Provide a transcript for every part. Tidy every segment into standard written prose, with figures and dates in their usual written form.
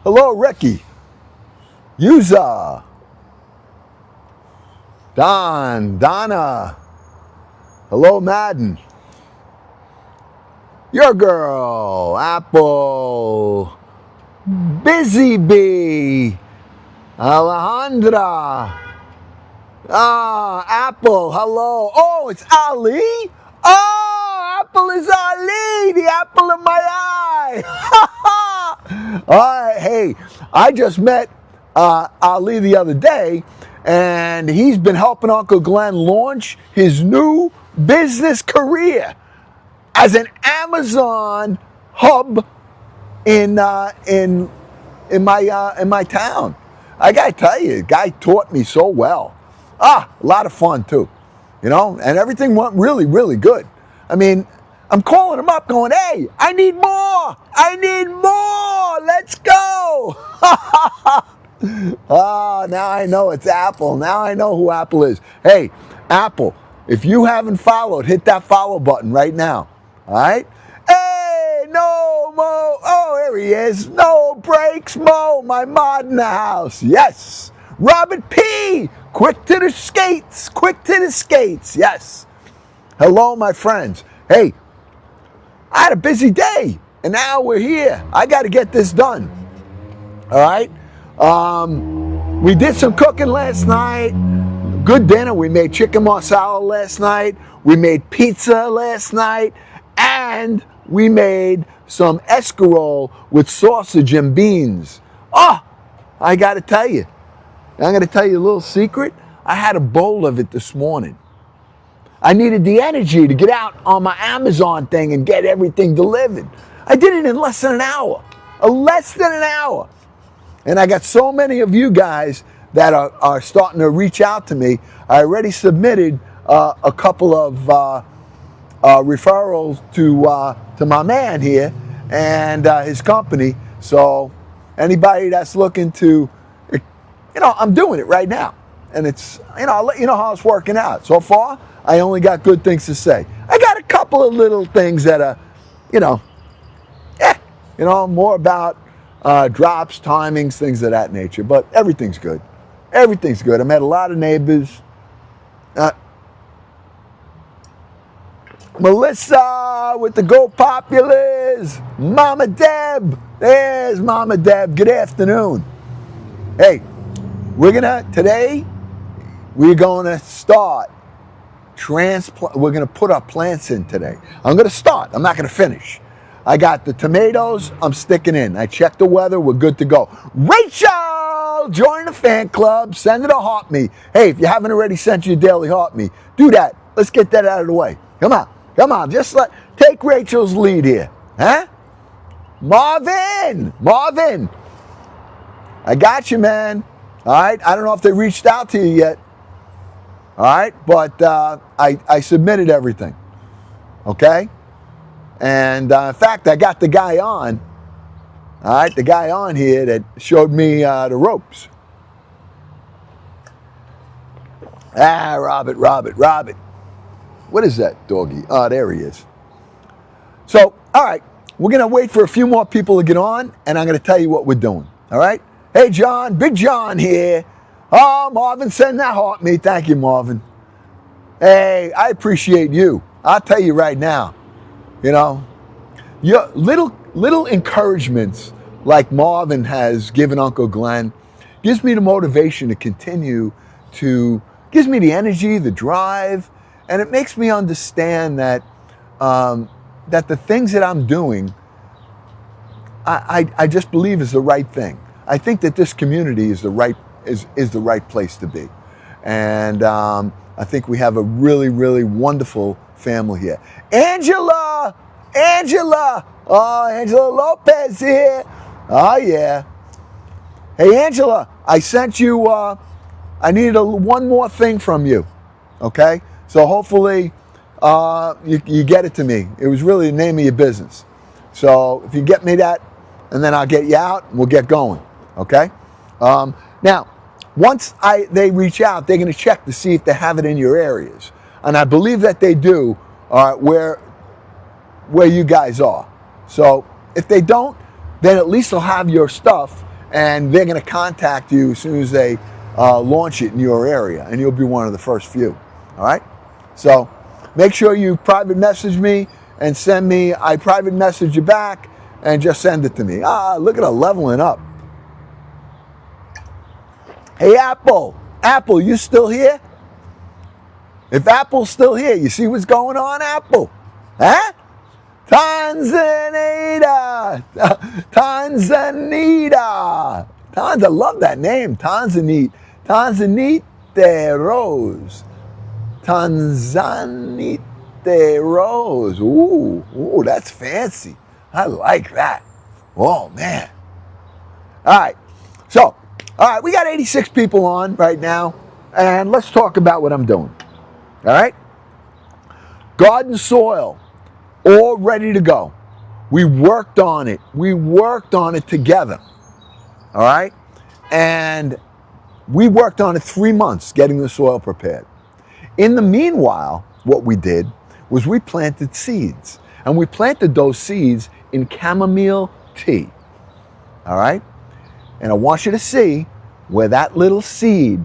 Hello, Ricky. Yuza. Donna. Hello, Madden. Your girl, Apple. Busy Bee. Alejandra. Apple, hello. Oh, it's Ali? Oh, Apple is Ali, the apple of my eye. All right, hey, I just met Ali the other day, and he's been helping Uncle Glenn launch his new business career as an Amazon hub in my town. I gotta tell you, the guy taught me so well. A lot of fun too, and everything went really, really good. I mean, I'm calling him up going, hey, I need more. Let's go. Now I know it's Apple. Now I know who Apple is. Hey, Apple, if you haven't followed, hit that follow button right now. All right? Hey, no, Mo. Oh, here he is. No breaks, Mo. My mod in the house. Yes. Robert P. Quick to the skates. Yes. Hello, my friends. Hey, I had a busy day, and now we're here. I got to get this done. All right? We did some cooking last night. Good dinner. We made chicken marsala last night. We made pizza last night. And we made some escarole with sausage and beans. I got to tell you. I'm going to tell you a little secret. I had a bowl of it this morning. I needed the energy to get out on my Amazon thing and get everything delivered. I did it in less than an hour. And I got so many of you guys that are starting to reach out to me. I already submitted a couple of referrals to my man here and his company. So anybody that's looking to, I'm doing it right now. And it's, I'll let you know how it's working out. So far, I only got good things to say. I got a couple of little things that are, more about drops, timings, things of that nature. But everything's good. I met a lot of neighbors. Melissa with the Go Populars. Mama Deb. There's Mama Deb. Good afternoon. Hey, today, we're going to start we're going to put our plants in today. I'm going to start. I'm not going to finish. I got the tomatoes. I'm sticking in. I checked the weather. We're good to go. Rachel, join the fan club. Send it a heart me. Hey, if you haven't already sent your daily heart me, do that. Let's get that out of the way. Come on. Just take Rachel's lead here. Huh? Marvin. I got you, man. All right. I don't know if they reached out to you yet. All right, but I submitted everything, okay? And in fact, I got the guy on, all right, the guy on here that showed me the ropes. Robert. What is that, doggy? Oh, there he is. So, all right, we're going to wait for a few more people to get on, and I'm going to tell you what we're doing, all right? Hey, John, Big John here. Oh, Marvin, send that heart me. Thank you, Marvin. Hey, I appreciate you. I'll tell you right now, your little encouragements like Marvin has given Uncle Glenn gives me the motivation to continue gives me the energy, the drive, and it makes me understand that that the things that I'm doing, I just believe is the right thing. I think that this community is the right place to be. And I think we have a really, really wonderful family here. Angela! Oh, Angela Lopez here. Oh, yeah. Hey, Angela, I sent you, I needed one more thing from you, okay? So hopefully you get it to me. It was really the name of your business. So if you get me that, and then I'll get you out, and we'll get going, okay? Now, once they reach out, they're going to check to see if they have it in your areas. And I believe that they do where you guys are. So if they don't, then at least they'll have your stuff and they're going to contact you as soon as they launch it in your area, and you'll be one of the first few. All right? So make sure you private message me and send me, I private message you back, and just send it to me. Look at her leveling up. Hey, Apple. Apple, you still here? If Apple's still here, you see what's going on, Apple? Huh? Tanzanita. Tanzanita. I love that name. Tanzanite. Tanzanite Rose. Tanzanite Rose. Ooh, that's fancy. I like that. Oh, man. All right. So, we got 86 people on right now, and let's talk about what I'm doing. All right? Garden soil, all ready to go. We worked on it. We worked on it together. All right? And we worked on it 3 months, getting the soil prepared. In the meanwhile, what we did was we planted seeds. And we planted those seeds in chamomile tea. All right? And I want you to see where that little seed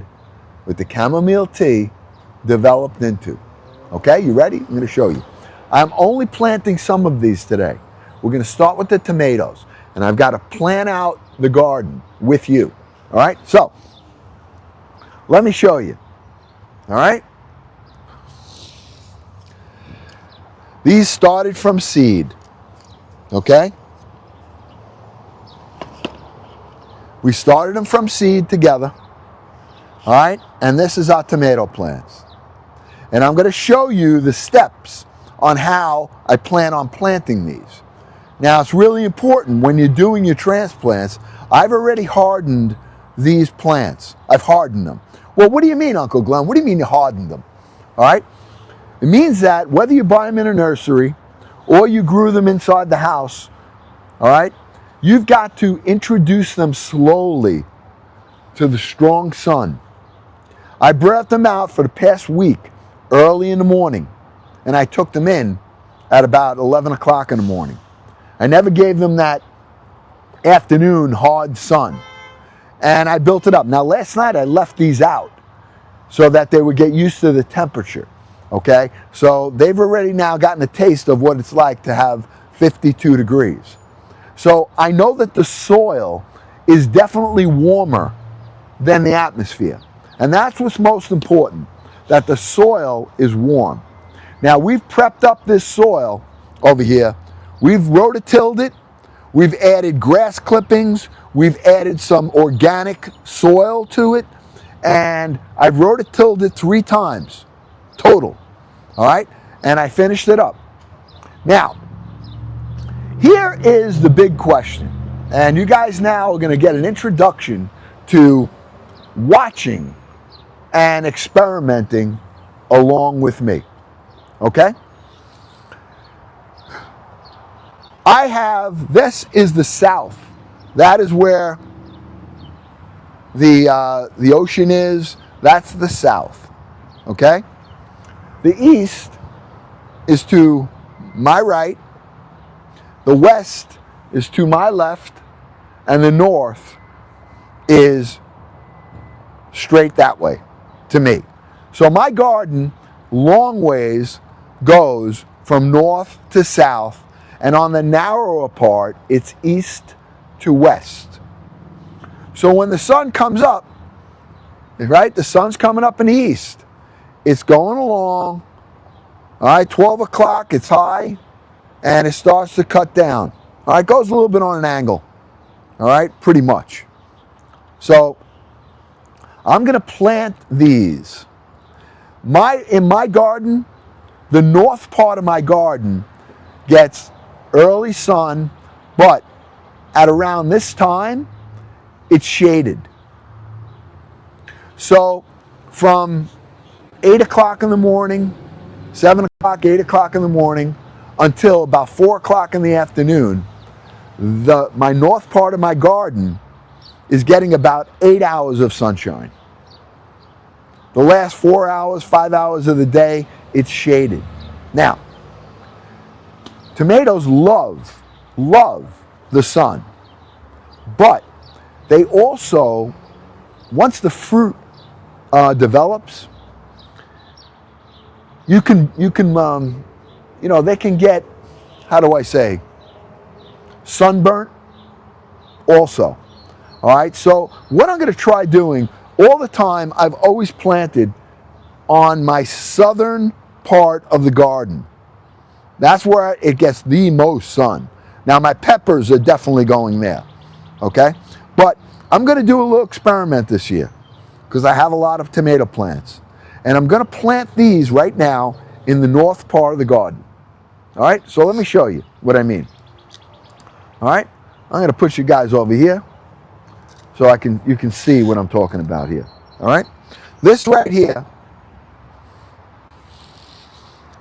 with the chamomile tea developed into. Okay, you ready? I'm going to show you. I'm only planting some of these today. We're going to start with the tomatoes. And I've got to plan out the garden with you. All right? So, let me show you. All right? These started from seed. Okay? We started them from seed together. All right? And this is our tomato plants. And I'm going to show you the steps on how I plan on planting these. Now, it's really important when you're doing your transplants. I've already hardened these plants. I've hardened them. Well, what do you mean, Uncle Glenn? What do you mean you hardened them? All right? It means that whether you buy them in a nursery or you grew them inside the house, all right, you've got to introduce them slowly to the strong sun. I brought them out for the past week, early in the morning, and I took them in at about 11 o'clock in the morning. I never gave them that afternoon hard sun. And I built it up. Now, last night I left these out so that they would get used to the temperature. Okay? So they've already now gotten a taste of what it's like to have 52 degrees. So I know that the soil is definitely warmer than the atmosphere. And that's what's most important, that the soil is warm. Now, we've prepped up this soil over here. We've rototilled it. We've added grass clippings. We've added some organic soil to it. And I've rototilled it 3 times total. All right? And I finished it up. Now, here is the big question. And you guys now are going to get an introduction to watching and experimenting along with me. Okay? This is the south. That is where the ocean is. That's the south. Okay? The east is to my right. The west is to my left. And the north is straight that way to me. So my garden, long ways, goes from north to south, and on the narrower part, it's east to west. So when the sun comes up, right, the sun's coming up in the east, it's going along, all right, 12 o'clock, it's high, and it starts to cut down. All right, it goes a little bit on an angle, all right, pretty much. So I'm going to plant these. In my garden, the north part of my garden gets early sun, but at around this time, it's shaded. So from 8 o'clock in the morning, 7 o'clock, 8 o'clock in the morning, until about 4 o'clock in the afternoon, my north part of my garden is getting about 8 hours of sunshine. The last 4 hours, 5 hours of the day, it's shaded. Now, tomatoes love the sun, but they also, once the fruit develops, you can they can get, how do I say, sunburnt also. All right, so what I'm going to try doing all the time, I've always planted on my southern part of the garden. That's where it gets the most sun. Now my peppers are definitely going there, okay? But I'm going to do a little experiment this year because I have a lot of tomato plants. And I'm going to plant these right now in the north part of the garden. All right, so let me show you what I mean. All right, I'm going to put you guys over here so you can see what I'm talking about here. All right, this right here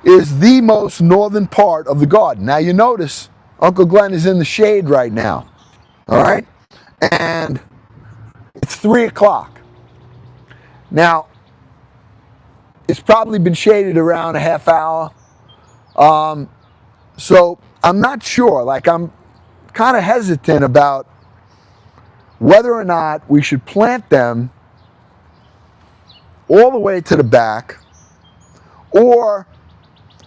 is the most northern part of the garden. Now you notice Uncle Glenn is in the shade right now. All right, and it's 3 o'clock. Now it's probably been shaded around a half hour. So I'm not sure, like I'm kind of hesitant about whether or not we should plant them all the way to the back, or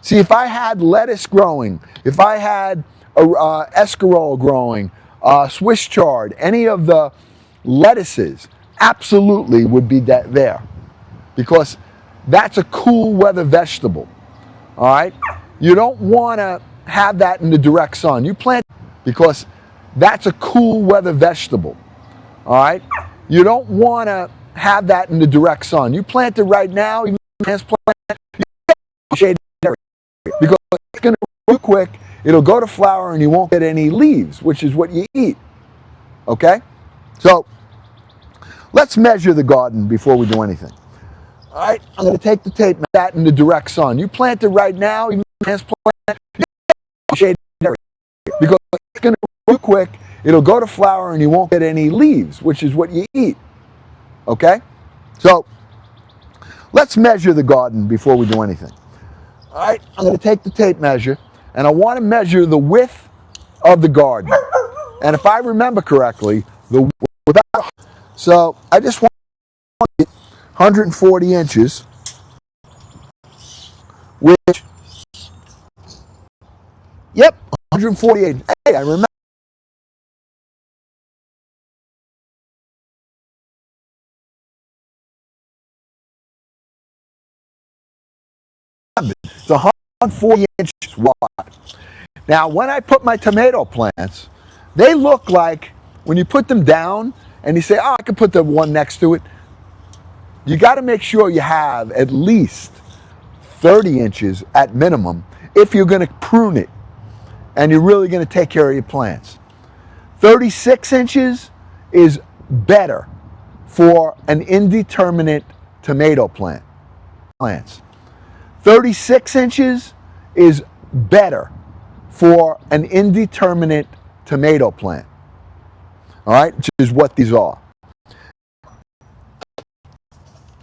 see, if I had lettuce growing, if I had escarole growing, Swiss chard, any of the lettuces, absolutely would be there, because that's a cool weather vegetable. All right, you don't want to have that in the direct sun. You plant, because that's a cool weather vegetable. All right, you don't want to have that in the direct sun. You plant it right now, even transplant, shade area, because it's going to grow quick. It'll go to flower, and you won't get any leaves, which is what you eat. Okay, so let's measure the garden before we do anything. All right, I'm going to take the tape, that in the direct sun. You plant it right now, even transplant, shade area, because it's going to grow quick. It'll go to flower, and you won't get any leaves, which is what you eat. Okay, so let's measure the garden before we do anything. All right, I'm going to take the tape measure, and I want to measure the width of the garden. And if I remember correctly, so I just want 140 inches, which, yep, 148. Hey, I remember. It's 140 inches wide. Now, when I put my tomato plants, they look like, when you put them down and you say, oh, I can put the one next to it, you got to make sure you have at least 30 inches at minimum if you're going to prune it and you're really going to take care of your plants. 36 inches is better for an indeterminate tomato plants. 36 inches is better for an indeterminate tomato plant. All right, which is what these are.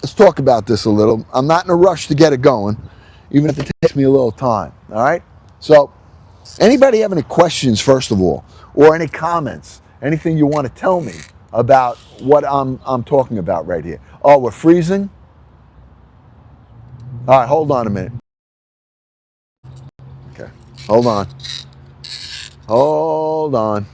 Let's talk about this a little. I'm not in a rush to get it going, even if it takes me a little time. All right, so anybody have any questions, first of all, or any comments, anything you want to tell me about what I'm talking about right here? Oh, we're freezing? All right, hold on a minute. Okay, hold on. Hold on.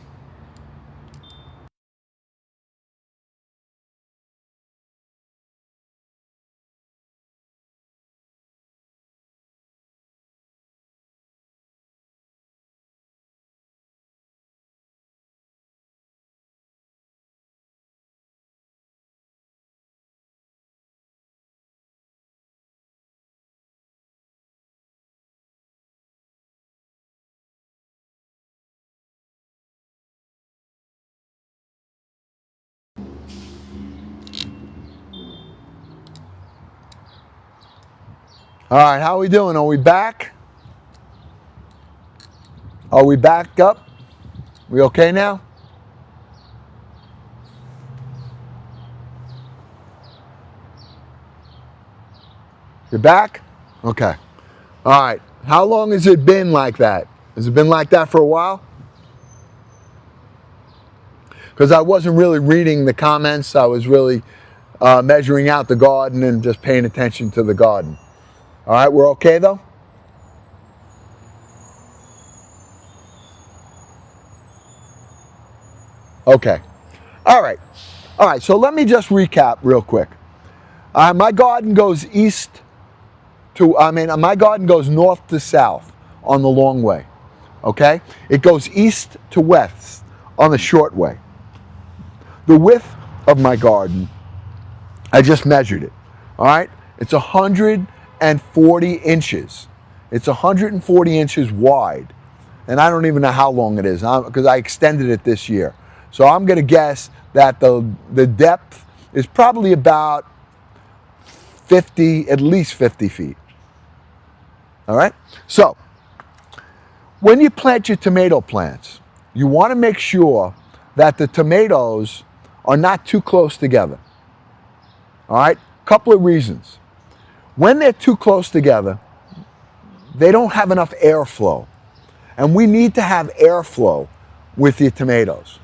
All right, how are we doing? Are we back? Are we back up? We okay now? You're back? Okay. All right. How long has it been like that? Has it been like that for a while? because I wasn't really reading the comments. I was really measuring out the garden and just paying attention to the garden. All right, we're okay though? Okay. All right. All right, so let me just recap real quick. My garden goes my garden goes north to south on the long way. Okay? It goes east to west on the short way. The width of my garden, I just measured it. All right? It's 140 inches. It's 140 inches wide. And I don't even know how long it is because I extended it this year. So I'm going to guess that the depth is probably about at least 50 feet. All right? So, when you plant your tomato plants, you want to make sure that the tomatoes are not too close together. All right? Couple of reasons. When they're too close together, they don't have enough airflow. And we need to have airflow with your tomatoes.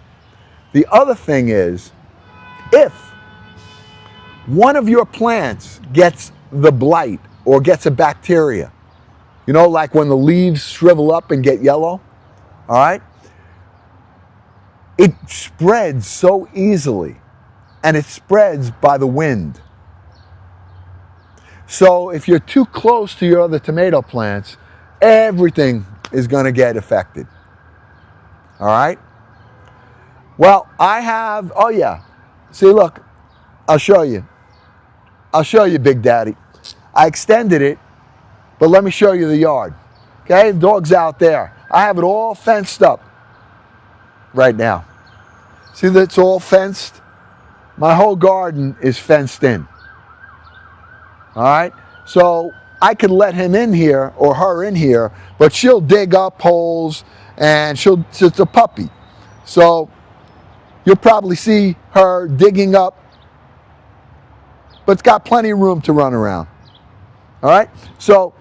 The other thing is, if one of your plants gets the blight or gets a bacteria, you know, like when the leaves shrivel up and get yellow, all right? It spreads so easily, and it spreads by the wind. So if you're too close to your other tomato plants, everything is going to get affected. All right? Well, I have, oh yeah. See, look, I'll show you. I'll show you, Big Daddy. I extended it, but let me show you the yard. Okay, the dog's out there. I have it all fenced up right now. See that it's all fenced? My whole garden is fenced in. All right? So I could let him in here or her in here, but she'll dig up holes and it's a puppy. So you'll probably see her digging up, but it's got plenty of room to run around. All right? So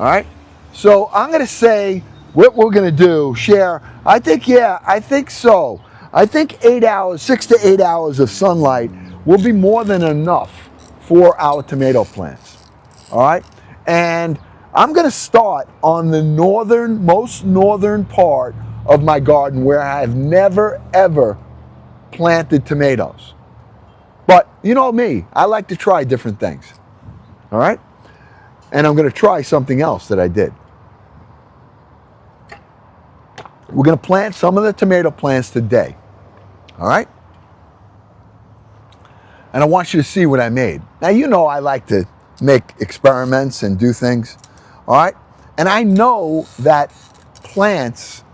I'm going to say what we're going to do, share. I think so. I think 6 to 8 hours of sunlight will be more than enough for our tomato plants. All right? And I'm going to start on the most northern part of my garden where I've never, ever planted tomatoes. But you know me, I like to try different things. All right? And I'm going to try something else that I did. We're going to plant some of the tomato plants today. All right? And I want you to see what I made. Now, you know I like to make experiments and do things. All right? And I know that plants,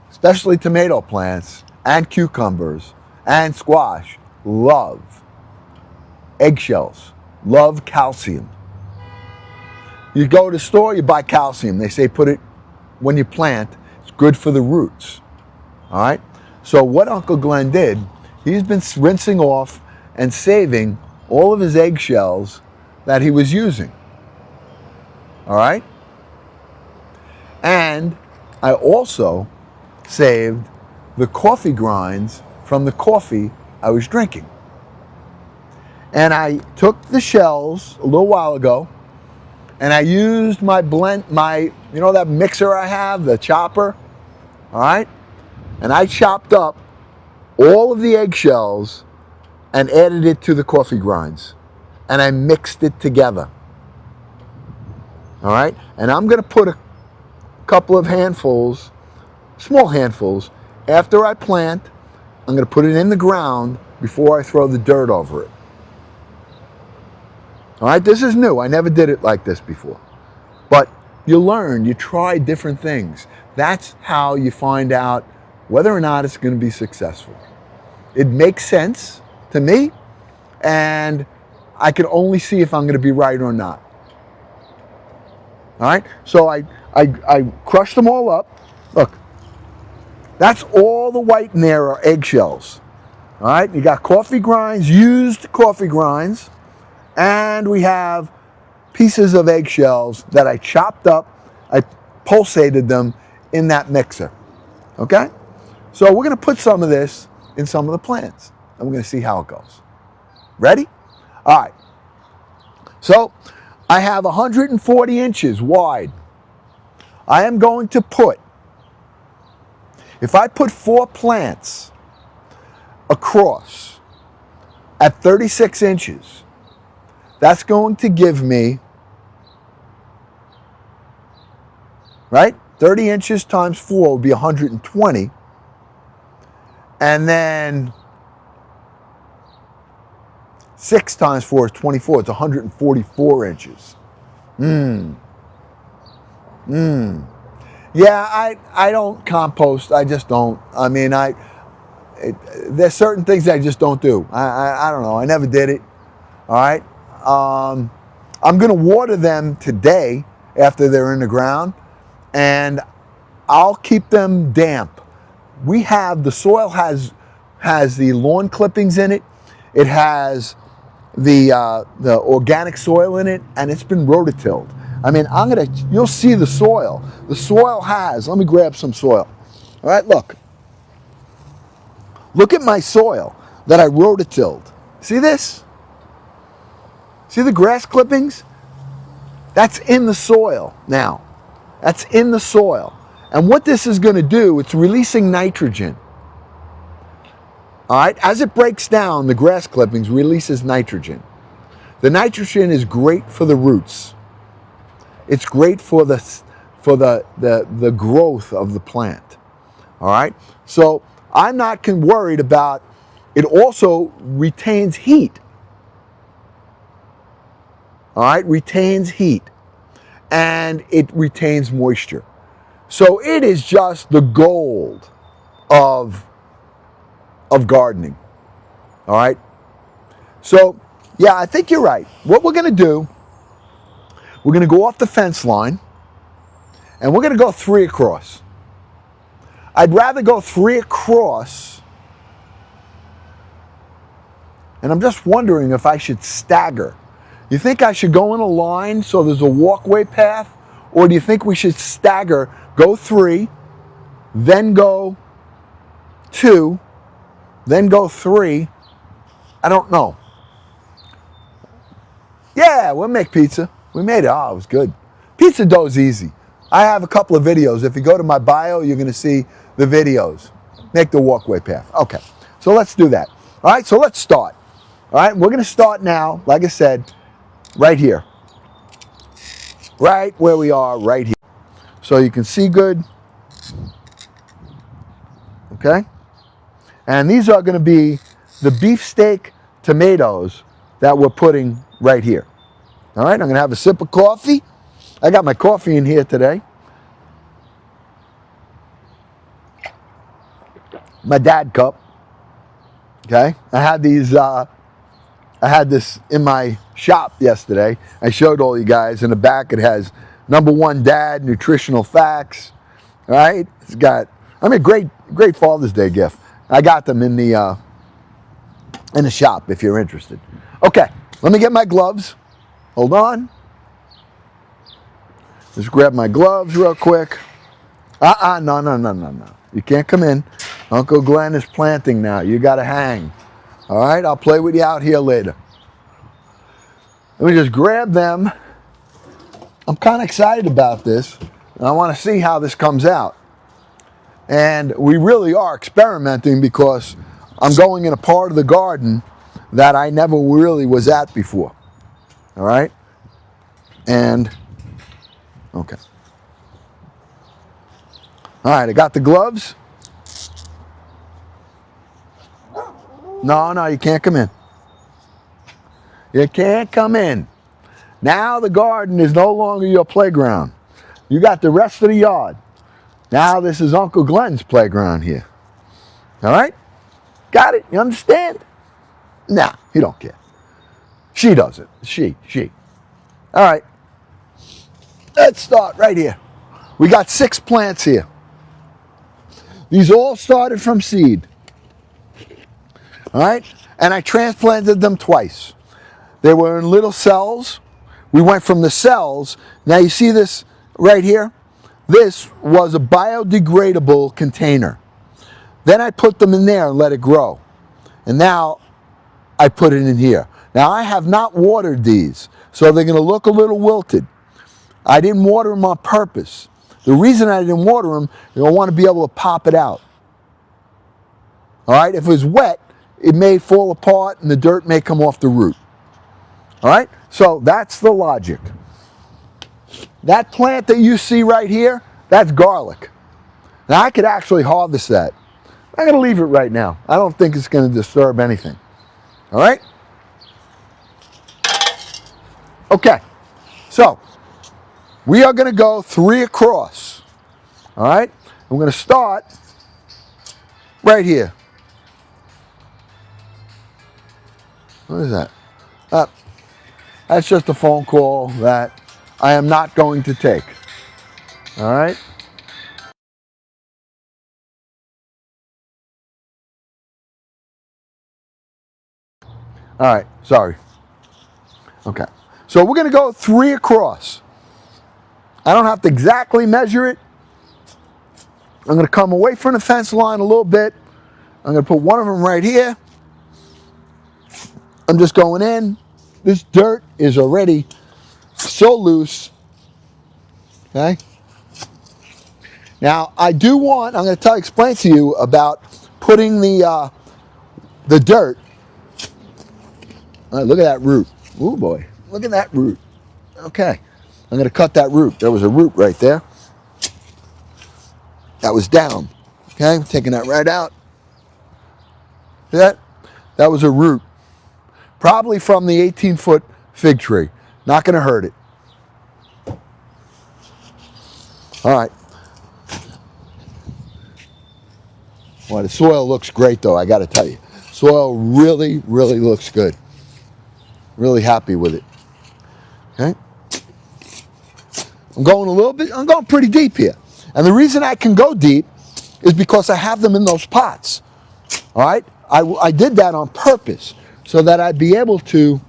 especially tomato plants and cucumbers and squash, love eggshells, love calcium. You go to the store, you buy calcium. They say put it when you plant. It's good for the roots. All right? So what Uncle Glenn did, he's been rinsing off and saving all of his eggshells that he was using. All right? And I also saved the coffee grinds from the coffee I was drinking. And I took the shells a little while ago, and I used my that mixer I have, the chopper, all right? And I chopped up all of the eggshells and added it to the coffee grinds. And I mixed it together. All right? And I'm going to put a couple of handfuls, small handfuls, after I plant. I'm going to put it in the ground before I throw the dirt over it. All right? This is new. I never did it like this before. But you learn, you try different things. That's how you find out whether or not it's going to be successful. It makes sense to me, and I can only see if I'm going to be right or not. All right? So I crushed them all up. Look, that's all the white in there are eggshells. All right? You got coffee grinds, used coffee grinds, and we have pieces of eggshells that I chopped up. I pulsated them in that mixer. Okay? So we're going to put some of this in some of the plants, and we're going to see how it goes. Ready? All right. So I have 140 inches wide. I am going to put, if I put 4 plants across at 36 inches, that's going to give me, right? 30 inches times 4 would be 120. And then 6 times 4 is 24. It's 144 inches. Yeah, I don't compost. I just don't. I mean, there's certain things I just don't do. I don't know. I never did it. All right. I'm going to water them today after they're in the ground, and I'll keep them damp. The soil has the lawn clippings in it. It has the organic soil in it, and it's been rototilled. I mean, you'll see the soil. The soil let me grab some soil. All right, look. Look at my soil that I rototilled. See this? See the grass clippings? That's in the soil now. That's in the soil. And what this is going to do, it's releasing nitrogen. All right, as it breaks down, the grass clippings releases nitrogen. The nitrogen is great for the roots. It's great for the growth of the plant. All right, so I'm not worried about it. Also retains heat. All right, retains heat, and it retains moisture. So it is just the gold of gardening. All right. So yeah, I think you're right. What we're going to do, we're going to go off the fence line, and we're going to go 3 across. I'd rather go 3 across, and I'm just wondering if I should stagger. You think I should go in a line so there's a walkway path, or do you think we should stagger, go 3, then go 2, then go 3? I don't know. Yeah, we'll make pizza. We made it. Oh, it was good. Pizza dough is easy. I have a couple of videos. If you go to my bio, you're going to see the videos. Make the walkway path. Okay, so let's do that. All right, so let's start. All right, we're going to start now, like I said, right here. Right where we are, right here. So you can see good. Okay? And these are going to be the beefsteak tomatoes that we're putting right here. All right, I'm going to have a sip of coffee. I got my coffee in here today. My dad cup. Okay? I had this in my shop yesterday. I showed all you guys. In the back it has #1 dad nutritional facts. All right? It's got, great Father's Day gift. I got them in the shop if you're interested. Okay, let me get my gloves. Hold on. Just grab my gloves real quick. No. You can't come in. Uncle Glenn is planting now. You got to hang. All right, I'll play with you out here later. Let me just grab them. I'm kind of excited about this. I want to see how this comes out. And we really are experimenting because I'm going in a part of the garden that I never really was at before. All right? And, okay. All right, I got the gloves. No, you can't come in. You can't come in. Now the garden is no longer your playground. You got the rest of the yard. Now this is Uncle Glenn's playground here. All right? Got it? You understand? Nah, he don't care. She does it. She. All right. Let's start right here. We got 6 plants here. These all started from seed. All right? And I transplanted them twice. They were in little cells. We went from the cells. Now you see this right here? this was a biodegradable container. Then I put them in there and let it grow. And now I put it in here. Now I have not watered these, so they're going to look a little wilted. I didn't water them on purpose. The reason I didn't water them is I want to be able to pop it out. All right, if it was wet, it may fall apart and the dirt may come off the root. All right, so that's the logic. That plant that you see right here, that's garlic. Now I could actually harvest that. I'm going to leave it right now. I don't think it's going to disturb anything. All right? Okay, so we are going to go 3 across. All right? I'm going to start right here. What is that? That's just a phone call that I am not going to take. All right? All right, sorry. Okay, so we're going to go 3 across. I don't have to exactly measure it. I'm going to come away from the fence line a little bit. I'm going to put one of them right here. I'm just going in. This dirt is already so loose. Okay. Now I do want. I'm going to explain to you about putting the dirt. All right, look at that root. Oh boy, look at that root. Okay, I'm going to cut that root. There was a root right there. That was down. Okay, I'm taking that right out. See that? That was a root. Probably from the 18-foot fig tree. Not going to hurt it. All right. Well, the soil looks great, though, I got to tell you. Soil really, really looks good. Really happy with it. Okay. I'm going pretty deep here. And the reason I can go deep is because I have them in those pots. All right? I did that on purpose so that I'd be able to.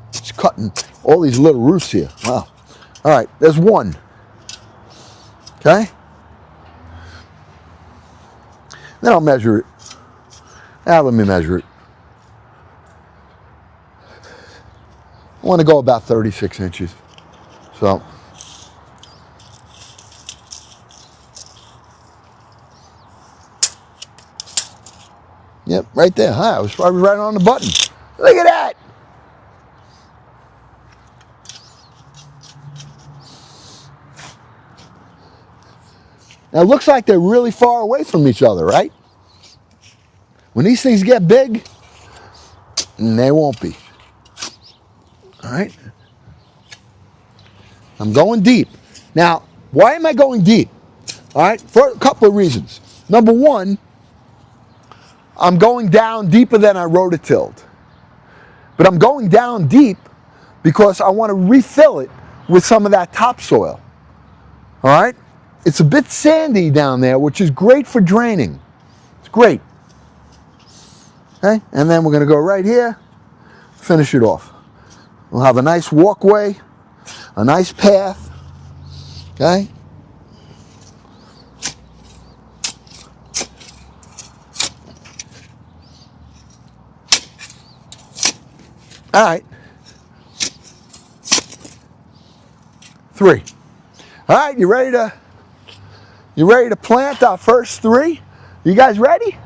It's cutting all these little roots here. Wow. All right, there's one. Okay? Then I'll measure it. Now let me measure it. I want to go about 36 inches. So. Yep, right there. Huh? I was probably right on the button. Look at that. Now it looks like they're really far away from each other, right? When these things get big, they won't be. All right? I'm going deep. Now, why am I going deep? All right, for a couple of reasons. Number one, I'm going down deeper than I rototilled. But I'm going down deep because I want to refill it with some of that topsoil. All right? It's a bit sandy down there, which is great for draining. It's great. Okay? And then we're going to go right here, finish it off. We'll have a nice walkway, a nice path. Okay? All right. 3. All right, you ready to plant our first 3? You guys ready?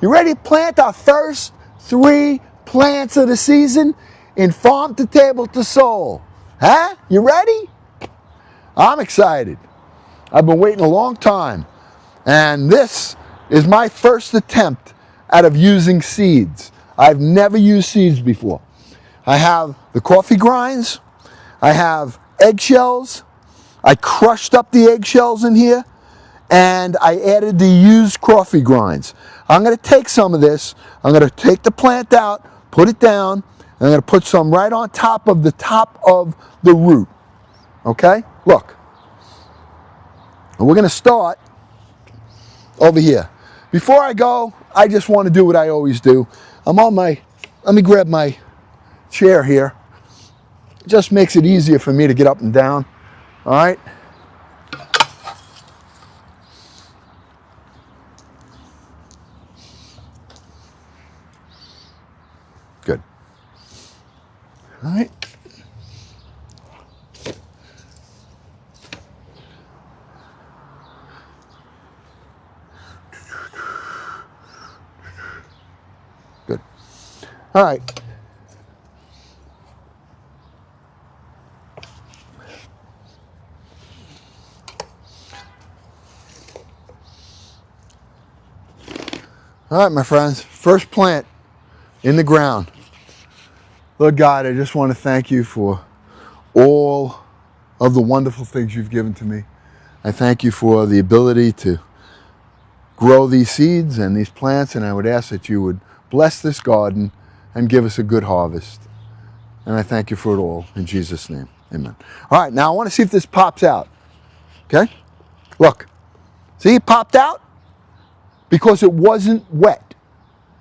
You ready to plant our first 3 plants of the season in farm to table to soul? Huh? You ready? I'm excited. I've been waiting a long time. And this is my first attempt out of using seeds. I've never used seeds before. I have the coffee grinds. I have eggshells. I crushed up the eggshells in here. And I added the used coffee grinds. I'm going to take some of this. I'm going to take the plant out, put it down, and I'm going to put some right on top of the root. Okay? Look. And we're going to start over here. Before I go, I just want to do what I always do. Let me grab my chair here. It just makes it easier for me to get up and down. All right. Good. All right. Good. All right. All right, my friends. First plant in the ground. Lord God, I just want to thank you for all of the wonderful things you've given to me. I thank you for the ability to grow these seeds and these plants, and I would ask that you would bless this garden and give us a good harvest. And I thank you for it all in Jesus' name. Amen. All right, now I want to see if this pops out. Okay? Look. See, it popped out because it wasn't wet.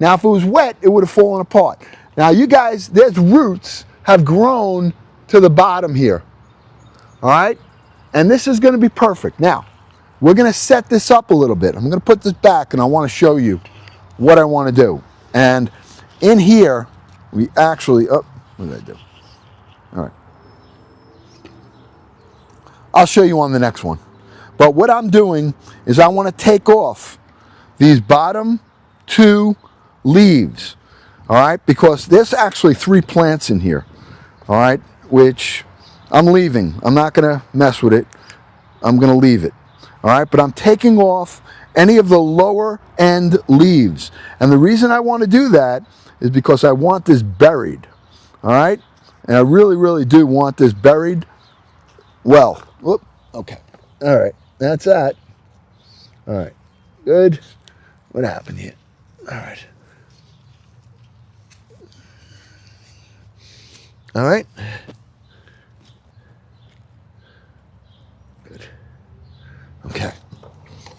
Now, if it was wet, it would have fallen apart. Now, you guys, there's roots have grown to the bottom here. All right? And this is going to be perfect. Now, we're going to set this up a little bit. I'm going to put this back, and I want to show you what I want to do. And in here, we actually, oh, what did I do? All right. I'll show you on the next one. But what I'm doing is I want to take off these bottom 2 leaves. All right, because there's actually 3 plants in here, all right, which I'm leaving. I'm not going to mess with it. I'm going to leave it, all right, but I'm taking off any of the lower end leaves. And the reason I want to do that is because I want this buried, all right, and I really, really do want this buried well. Whoop, okay, all right, that's that. All right, good. What happened here? All right. All right. Good. Okay.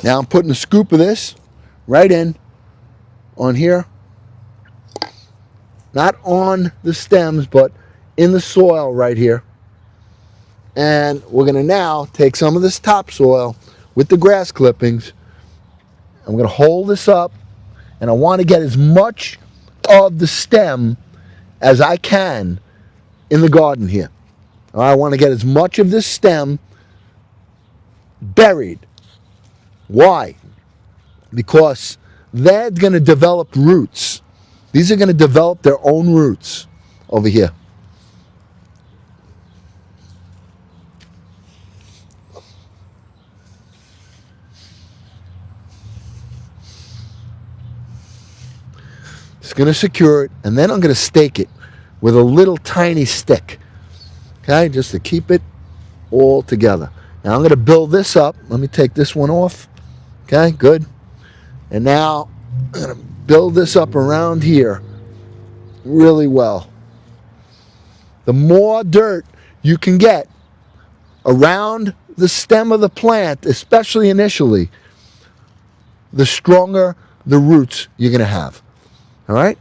Now I'm putting a scoop of this right in on here. Not on the stems, but in the soil right here. And we're going to now take some of this topsoil with the grass clippings. I'm going to hold this up, and I want to get as much of the stem as I can in the garden here. I want to get as much of this stem buried. Why? Because they're going to develop roots. These are going to develop their own roots over here. It's going to secure it, and then I'm going to stake it with a little tiny stick, okay, just to keep it all together. Now I'm going to build this up. Let me take this one off, okay, good. And now I'm going to build this up around here really well. The more dirt you can get around the stem of the plant, especially initially, the stronger the roots you're going to have, all right?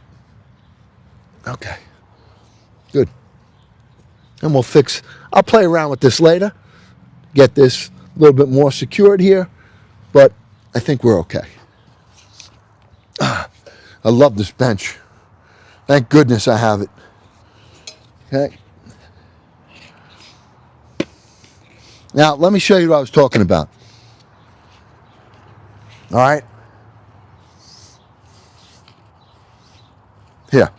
Okay. Good. And we'll fix, I'll play around with this later, get this a little bit more secured here, but I think we're okay. I love this bench. Thank goodness I have it. Okay. Now, let me show you what I was talking about. All right. Here.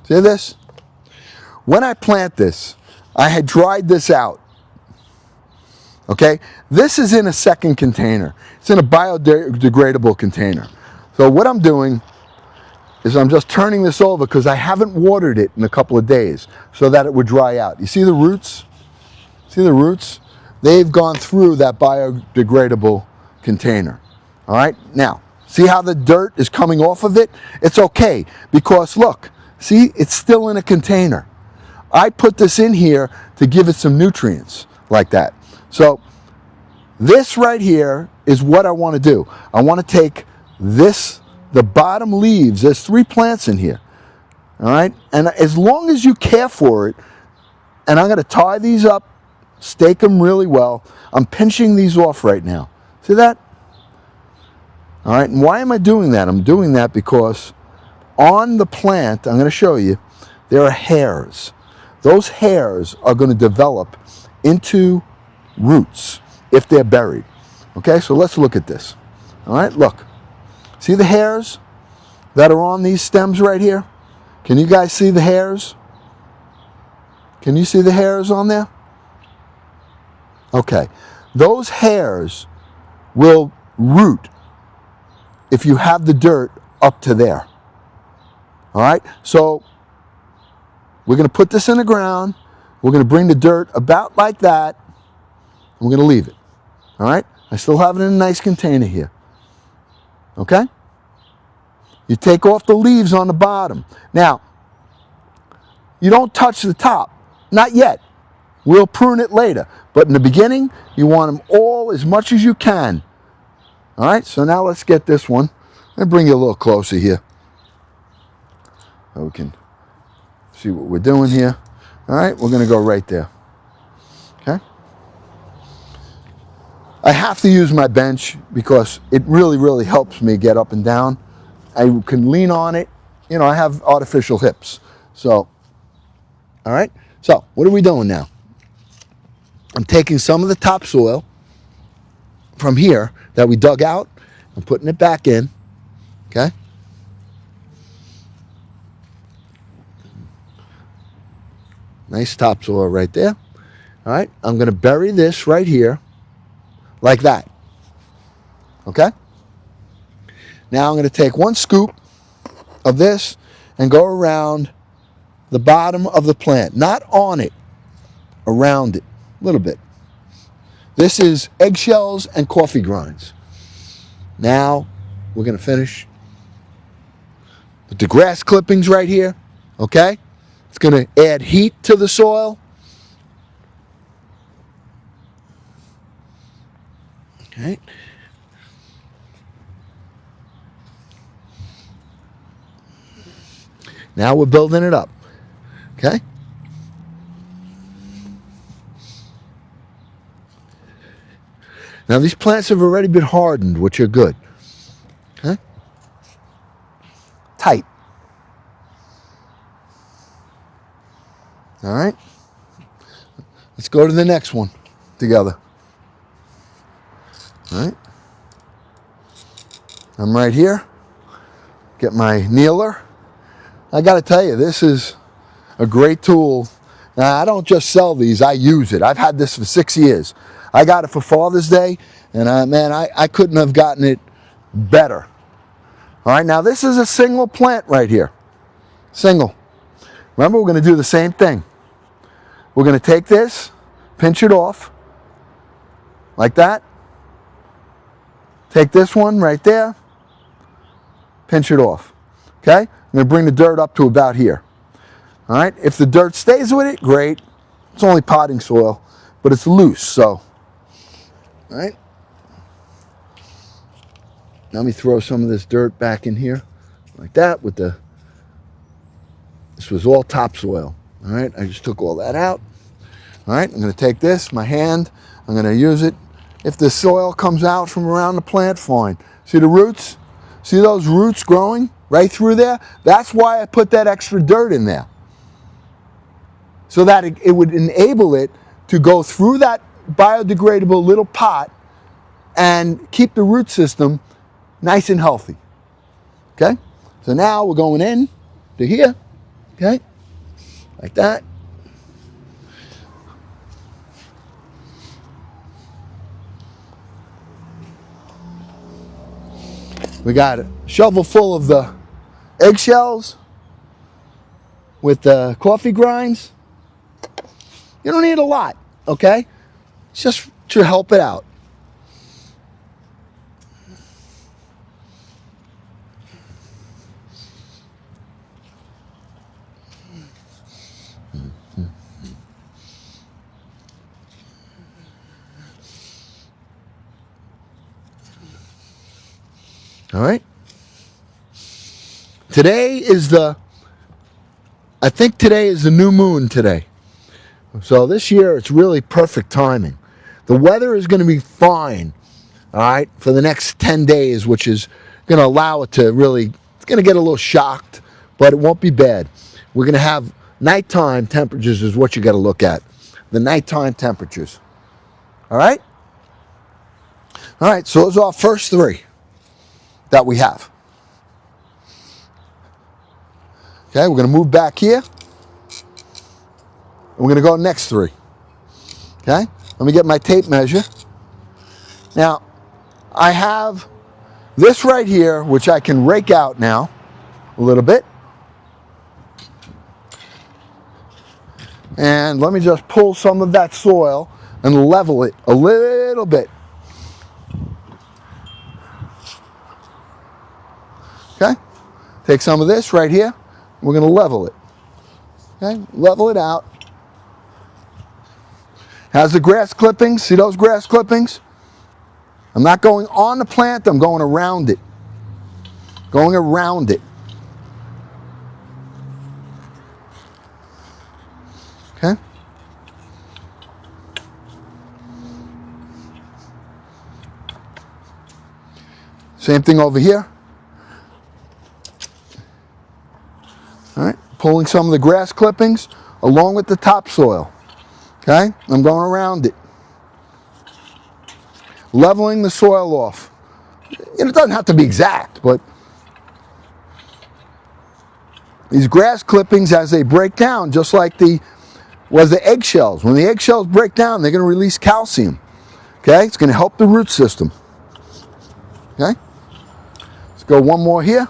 See this? When I plant this, I had dried this out. Okay? This is in a second container. It's in a biodegradable container. So what I'm doing is I'm just turning this over because I haven't watered it in a couple of days so that it would dry out. You see the roots? See the roots? They've gone through that biodegradable container. All right? Now, see how the dirt is coming off of it? It's okay because look, see, it's still in a container. I put this in here to give it some nutrients like that. So this right here is what I want to do. I want to take this, the bottom leaves, there's 3 plants in here. All right? And as long as you care for it, and I'm going to tie these up stake them really well. I'm pinching these off right now. See that? All right, and why am I doing that? I'm doing that because on the plant, I'm going to show you, there are hairs. Those hairs are going to develop into roots if they're buried. Okay, so let's look at this. All right, look. See the hairs that are on these stems right here? Can you guys see the hairs? Can you see the hairs on there? Okay, those hairs will root if you have the dirt up to there. All right, so we're going to put this in the ground. We're going to bring the dirt about like that. And we're going to leave it. All right, I still have it in a nice container here. Okay? You take off the leaves on the bottom. Now, you don't touch the top. Not yet. We'll prune it later. But in the beginning, you want them all as much as you can. All right, so now let's get this one. Let me bring you a little closer here, so we can see what we're doing here. All right, we're going to go right there. Okay? I have to use my bench because it really, really helps me get up and down. I can lean on it. You know, I have artificial hips. So, all right. So, what are we doing now? I'm taking some of the topsoil from here that we dug out. I'm putting it back in. Okay? Nice topsoil right there. All right? I'm going to bury this right here like that. Okay? Now I'm going to take one scoop of this and go around the bottom of the plant. Not on it, around it, a little bit. This is eggshells and coffee grinds. Now we're going to finish with the grass clippings right here. Okay? It's going to add heat to the soil. Okay. Now we're building it up. Okay? Now these plants have already been hardened, which are good. Okay? Tight. All right? Let's go to the next one together. All right? I'm right here. Get my kneeler. I got to tell you, this is a great tool. Now, I don't just sell these, I use it. I've had this for 6 years. I got it for Father's Day, and I couldn't have gotten it better. All right, now this is a single plant right here. Single. Remember, we're going to do the same thing. We're going to take this, pinch it off, like that. Take this one right there, pinch it off. Okay? I'm going to bring the dirt up to about here. All right? If the dirt stays with it, great. It's only potting soil, but it's loose, so. All right? Let me throw some of this dirt back in here, like that, with the, this was all topsoil. All right? I just took all that out. All right? I'm going to take this, my hand, I'm going to use it. If the soil comes out from around the plant, fine. See the roots? See those roots growing right through there? That's why I put that extra dirt in there. So that it would enable it to go through that biodegradable little pot and keep the root system nice and healthy. Okay? So now we're going in to here. Okay? Like that. We got a shovel full of the eggshells with the coffee grinds. You don't need a lot, okay? It's just to help it out. All right. Today is I think today is the new moon today. So this year it's really perfect timing. The weather is going to be fine, all right, for the next 10 days, which is going to allow it to really, it's going to get a little shocked, but it won't be bad. We're going to have nighttime temperatures is what you got to look at. The nighttime temperatures. All right? All right, so those are our first three that we have. Okay, we're going to move back here. We're going to go next three. Okay, let me get my tape measure. Now, I have this right here, which I can rake out now a little bit. And let me just pull some of that soil and level it a little bit. Okay, take some of this right here. We're going to level it. Okay, level it out. Has the grass clippings? See those grass clippings? I'm not going on the plant, I'm going around it. Going around it. Okay? Same thing over here. All right, pulling some of the grass clippings along with the topsoil. Okay, I'm going around it. Leveling the soil off. It doesn't have to be exact, but these grass clippings, as they break down, just like the eggshells. When the eggshells break down, they're going to release calcium. Okay, it's going to help the root system. Okay, let's go one more here.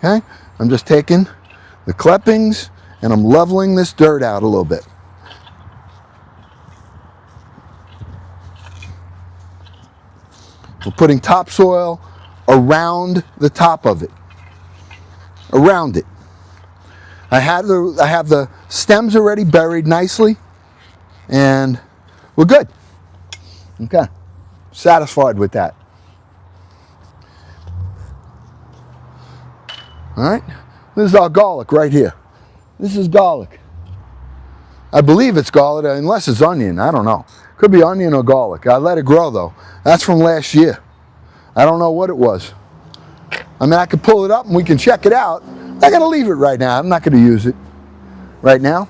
Okay, I'm just taking the clippings and I'm leveling this dirt out a little bit. We're putting topsoil around the top of it. Around it. I have the stems already buried nicely, and we're good. Okay, satisfied with that. All right, this is our garlic right here. This is garlic. I believe it's garlic, unless it's onion. I don't know. Could be onion or garlic. I let it grow though. That's from last year. I don't know what it was. I mean, I could pull it up and we can check it out. I'm going to leave it right now. I'm not going to use it right now.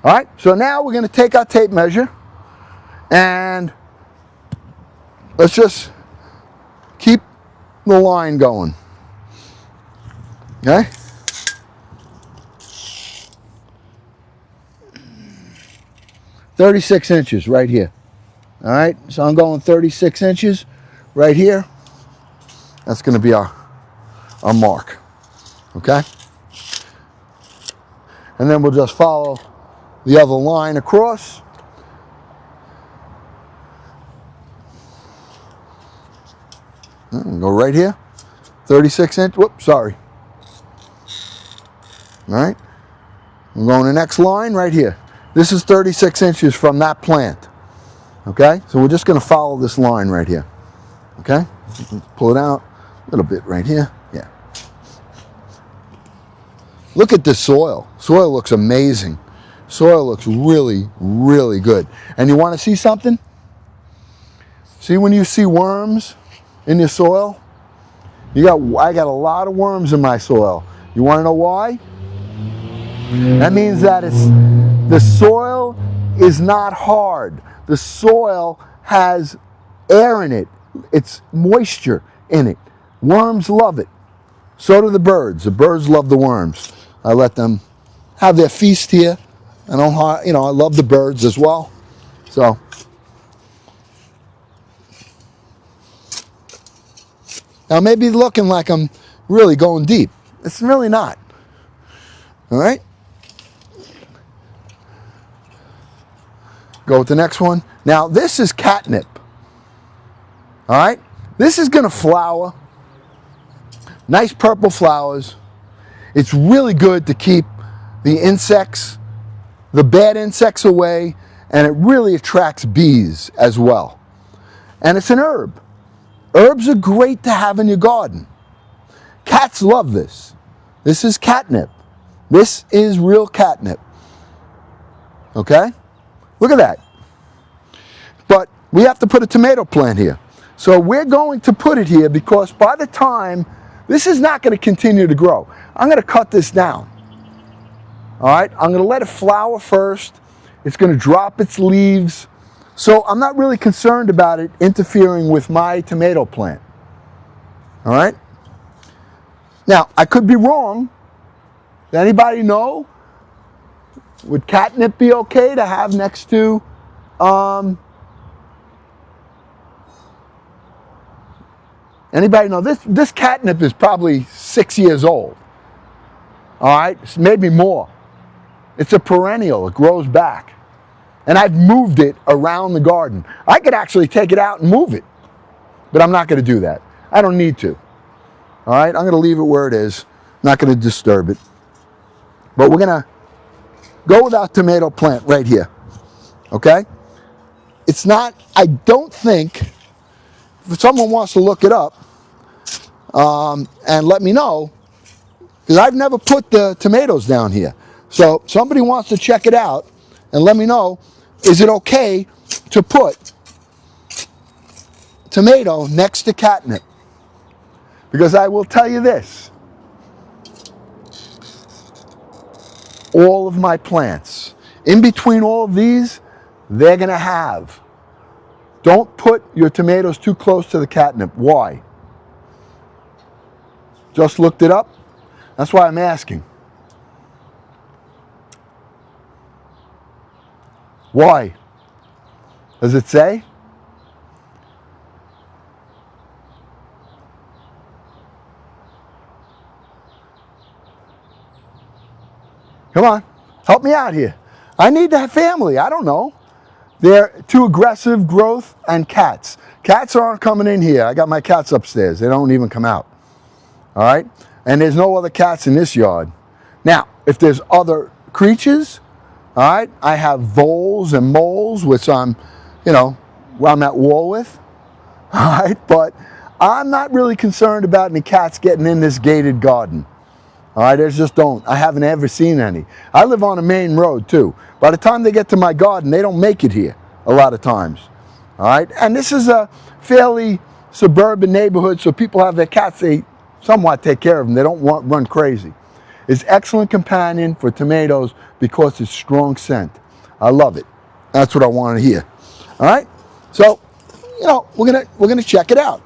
All right, so now we're going to take our tape measure and let's just keep the line going. Okay? "36 inches right here." All right, so I'm going 36 inches right here. That's going to be our mark. Okay? And then we'll just follow the other line across. Go right here. 36 inch. Whoops, sorry. All right. I'm going to the next line right here. This is 36 inches from that plant. Okay? So we're just going to follow this line right here. Okay? Pull it out a little bit right here. Yeah. Look at this soil. Soil looks amazing. Soil looks really, really good. And you want to see something? See when you see worms in your soil? I got a lot of worms in my soil. You want to know why? That means that the soil is not hard. The soil has air in it. It's moisture in it. Worms love it. So do the birds. The birds love the worms. I let them have their feast here. I love the birds as well. So now maybe looking like I'm really going deep. It's really not. All right? Go with the next one. Now this is catnip. All right? This is going to flower. Nice purple flowers. It's really good to keep the insects, the bad insects away, and it really attracts bees as well. And it's an herb. Herbs are great to have in your garden. Cats love this. This is catnip. This is real catnip. Okay? Look at that. But we have to put a tomato plant here. So we're going to put it here because by the time, this is not going to continue to grow. I'm going to cut this down. All right? I'm going to let it flower first. It's going to drop its leaves. So I'm not really concerned about it interfering with my tomato plant. All right? Now, I could be wrong. Does anybody know? Would catnip be okay to have next to anybody know? This catnip is probably 6 years old. All right? Maybe more. It's a perennial. It grows back. And I've moved it around the garden. I could actually take it out and move it. But I'm not going to do that. I don't need to. All right? I'm going to leave it where it is. Not going to disturb it. But we're going to go with our tomato plant right here. Okay? It's not, I don't think, if someone wants to look it up and let me know, because I've never put the tomatoes down here. So somebody wants to check it out and let me know, is it okay to put tomato next to catnip? Because I will tell you this, all of my plants, in between all of these, they're going to have. Don't put your tomatoes too close to the catnip. Why? Just looked it up. That's why I'm asking. Why? Does it say? Come on, help me out here. I need to have family. I don't know. They're too aggressive growth and cats. Cats aren't coming in here. I got my cats upstairs. They don't even come out. All right? And there's no other cats in this yard. Now, if there's other creatures, all right, I have voles and moles, which I'm at war with. All right? But I'm not really concerned about any cats getting in this gated garden. All right, I just don't. I haven't ever seen any. I live on a main road too. By the time they get to my garden, they don't make it here a lot of times. All right, and this is a fairly suburban neighborhood, so people have their cats. They somewhat take care of them. They don't run crazy. It's excellent companion for tomatoes because it's strong scent. I love it. That's what I want to hear. All right, so we're gonna check it out.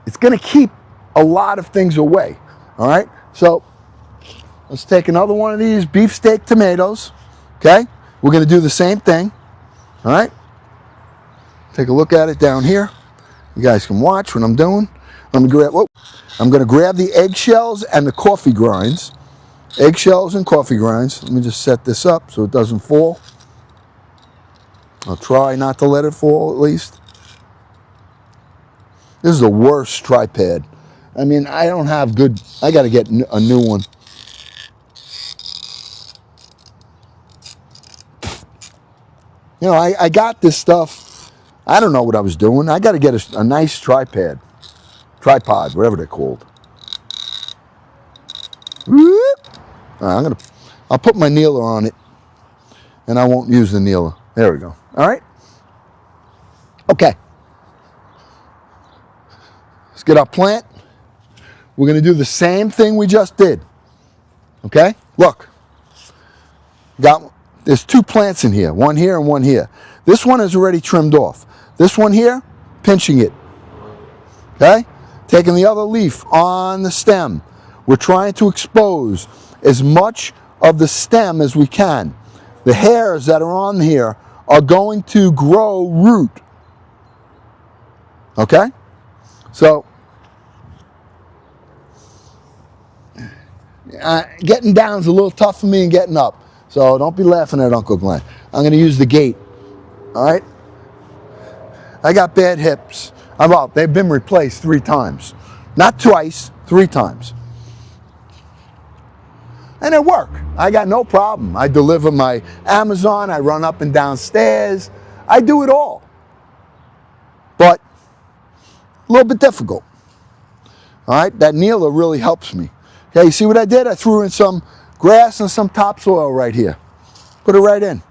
It's gonna keep a lot of things away. All right, so let's take another one of these beefsteak tomatoes. Okay, we're going to do the same thing. All right, take a look at it down here. You guys can watch what I'm doing. I'm going to grab the eggshells and the coffee grinds. Eggshells and coffee grinds. Let me just set this up so it doesn't fall. I'll try not to let it fall at least. This is the worst tripod. I mean, I don't have good, I got to get a new one. I got this stuff. I don't know what I was doing. I got to get a nice tripod, whatever they're called. I'll put my kneeler on it, and I won't use the kneeler. There we go. All right. Okay. Let's get our plant. We're going to do the same thing we just did. Okay? Look. There's two plants in here. One here and one here. This one is already trimmed off. This one here, pinching it. Okay? Taking the other leaf on the stem. We're trying to expose as much of the stem as we can. The hairs that are on here are going to grow root. Okay? So, getting down is a little tough for me and getting up. So don't be laughing at Uncle Glenn. I'm going to use the gate. All right? I got bad hips. They've been replaced 3 times. Not twice, 3 times. And they work. I got no problem. I deliver my Amazon. I run up and down stairs. I do it all. But a little bit difficult. All right? That kneeler really helps me. Okay, you see what I did? I threw in some grass and some topsoil right here. Put it right in.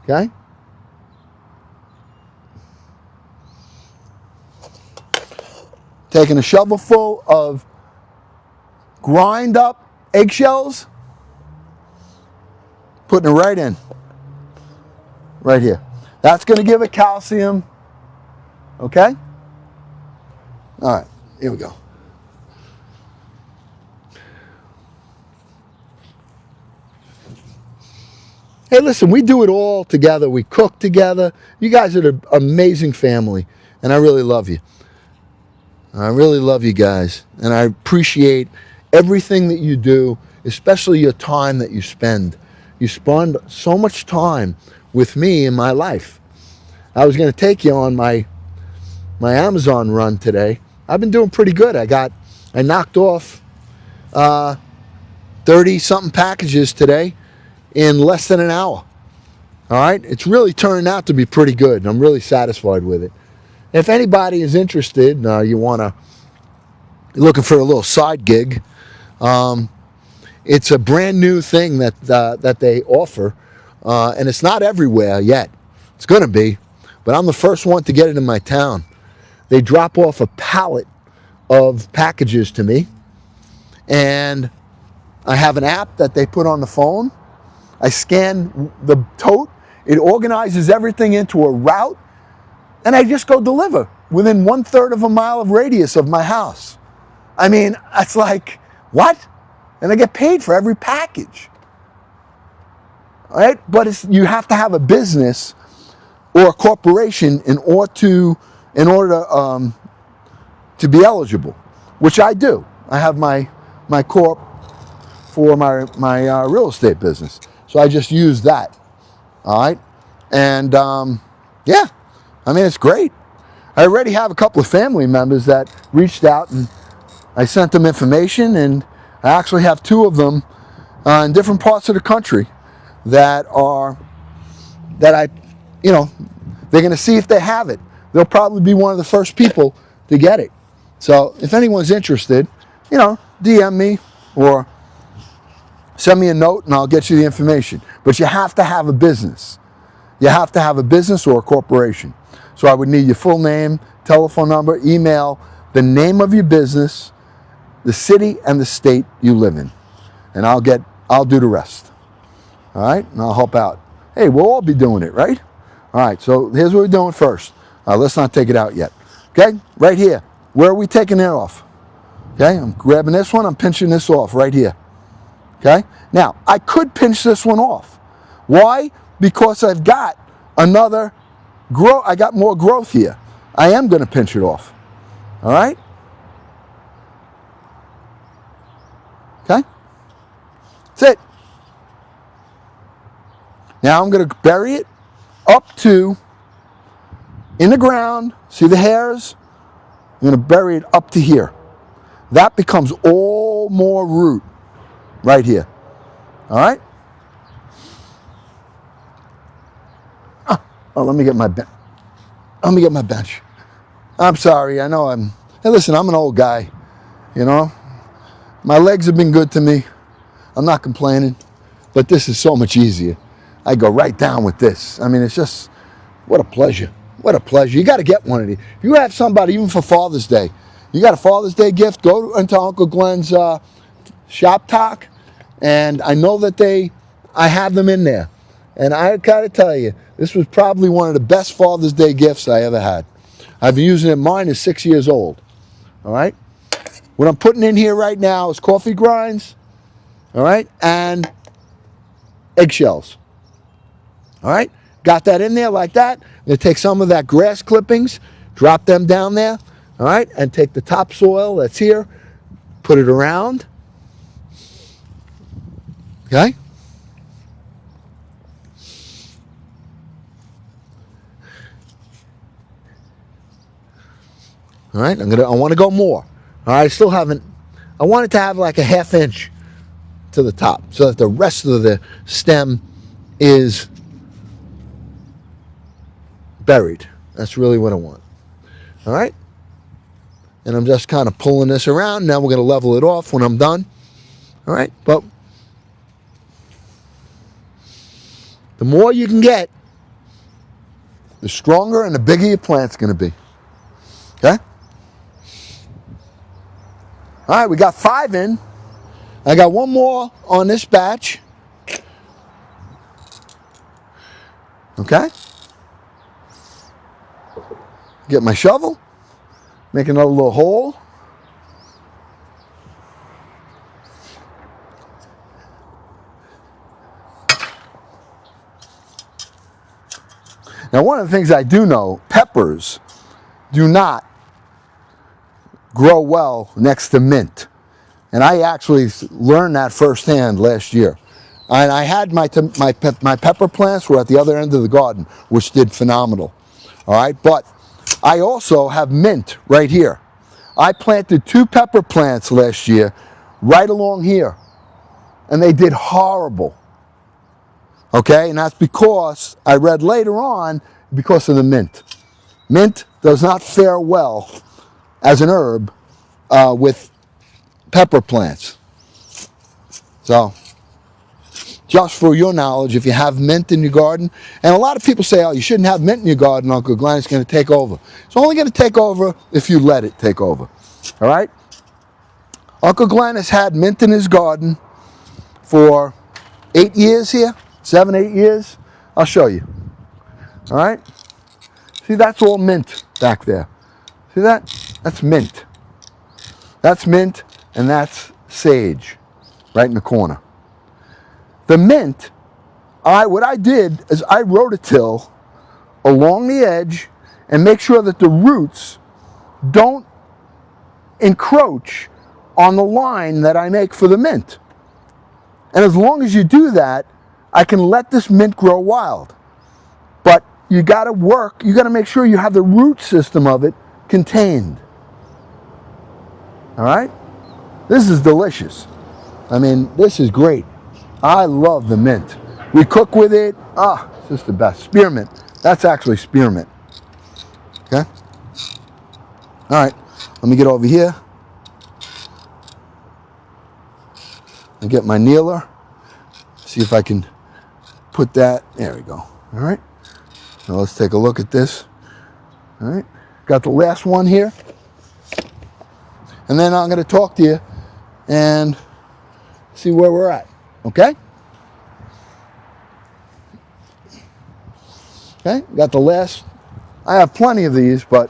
Okay? Taking a shovelful of grind up eggshells, putting it right in. Right here. That's going to give it calcium. Okay? All right, here we go. Hey, listen, we do it all together. We cook together. You guys are an amazing family, and I really love you. I really love you guys, and I appreciate everything that you do, especially your time that you spend. You spend so much time with me in my life. I was going to take you on my Amazon run today. I've been doing pretty good. I knocked off 30-something packages today in less than an hour. All right? It's really turned out to be pretty good, and I'm really satisfied with it. If anybody is interested, you're looking for a little side gig, it's a brand new thing that they offer, and it's not everywhere yet. It's going to be, but I'm the first one to get it in my town. They drop off a pallet of packages to me, and I have an app that they put on the phone. I scan the tote. It organizes everything into a route, and I just go deliver within 1/3 of a mile of radius of my house. I mean, it's like, what? And I get paid for every package. All right? But you have to have a business or a corporation in order to be eligible, which I do. I have my corp for my real estate business. So I just use that. All right? And yeah, I mean, it's great. I already have a couple of family members that reached out, and I sent them information, and I actually have 2 of them in different parts of the country that they're going to see if they have it. They'll probably be one of the first people to get it. So if anyone's interested, DM me or send me a note and I'll get you the information. But you have to have a business. You have to have a business or a corporation. So I would need your full name, telephone number, email, the name of your business, the city and the state you live in. And I'll do the rest. All right? And I'll help out. Hey, we'll all be doing it, right? All right, so here's what we're doing first. Let's not take it out yet. Okay? Right here. Where are we taking it off? Okay? I'm grabbing this one. I'm pinching this off right here. Okay? Now, I could pinch this one off. Why? Because I've got I got more growth here. I am going to pinch it off. All right? Okay? That's it. Now I'm going to bury it up to in the ground. See the hairs? I'm going to bury it up to here. That becomes all more root right here. All right? Oh, let me get my bench. I'm sorry. I know hey, listen, I'm an old guy. My legs have been good to me. I'm not complaining, but this is so much easier. I go right down with this. I mean, it's just, what a pleasure. What a pleasure. You got to get one of these. If you have somebody, even for Father's Day, you got a Father's Day gift, go into Uncle Glenn's shop talk, and I know that I have them in there. And I got to tell you, this was probably one of the best Father's Day gifts I ever had. I've been using it. Mine is 6 years old. All right? What I'm putting in here right now is coffee grinds, all right, and eggshells. All right? Got that in there like that. I'm going to take some of that grass clippings, drop them down there, all right, and take the topsoil that's here, put it around. Okay? All right, I want to go more. All right, I want it to have like a 1/2 inch to the top so that the rest of the stem is buried. That's really what I want. All right? And I'm just kind of pulling this around. Now we're going to level it off when I'm done. All right, but the more you can get, the stronger and the bigger your plant's going to be. Okay? All right, we got 5 in. I got 1 more on this batch. Okay? Get my shovel, make another little hole. Now, one of the things I do know, peppers do not grow well next to mint. And I actually learned that firsthand last year. And I had my pepper plants were at the other end of the garden, which did phenomenal. All right, but I also have mint right here. I planted 2 pepper plants last year right along here, and they did horrible. Okay, and that's because I read later on because of the mint. Mint does not fare well as an herb with pepper plants. So, just for your knowledge, if you have mint in your garden, and a lot of people say, oh, you shouldn't have mint in your garden, Uncle Glenn, it's going to take over. It's only going to take over if you let it take over. All right? Uncle Glenn has had mint in his garden for 8 years here. 7, 8 years. I'll show you. All right? See, that's all mint back there. See that? That's mint. That's mint, and that's sage right in the corner. The mint, what I did is I rototill along the edge and make sure that the roots don't encroach on the line that I make for the mint. And as long as you do that, I can let this mint grow wild. But you got to make sure you have the root system of it contained. All right? This is delicious. I mean, this is great. I love the mint. We cook with it. It's just the best. Spearmint. That's actually spearmint. Okay? All right. Let me get over here and get my kneeler. See if I can put that. There we go. All right. Now let's take a look at this. All right. Got the last one here. And then I'm going to talk to you and see where we're at. Okay? Okay. Got the last. I have plenty of these, but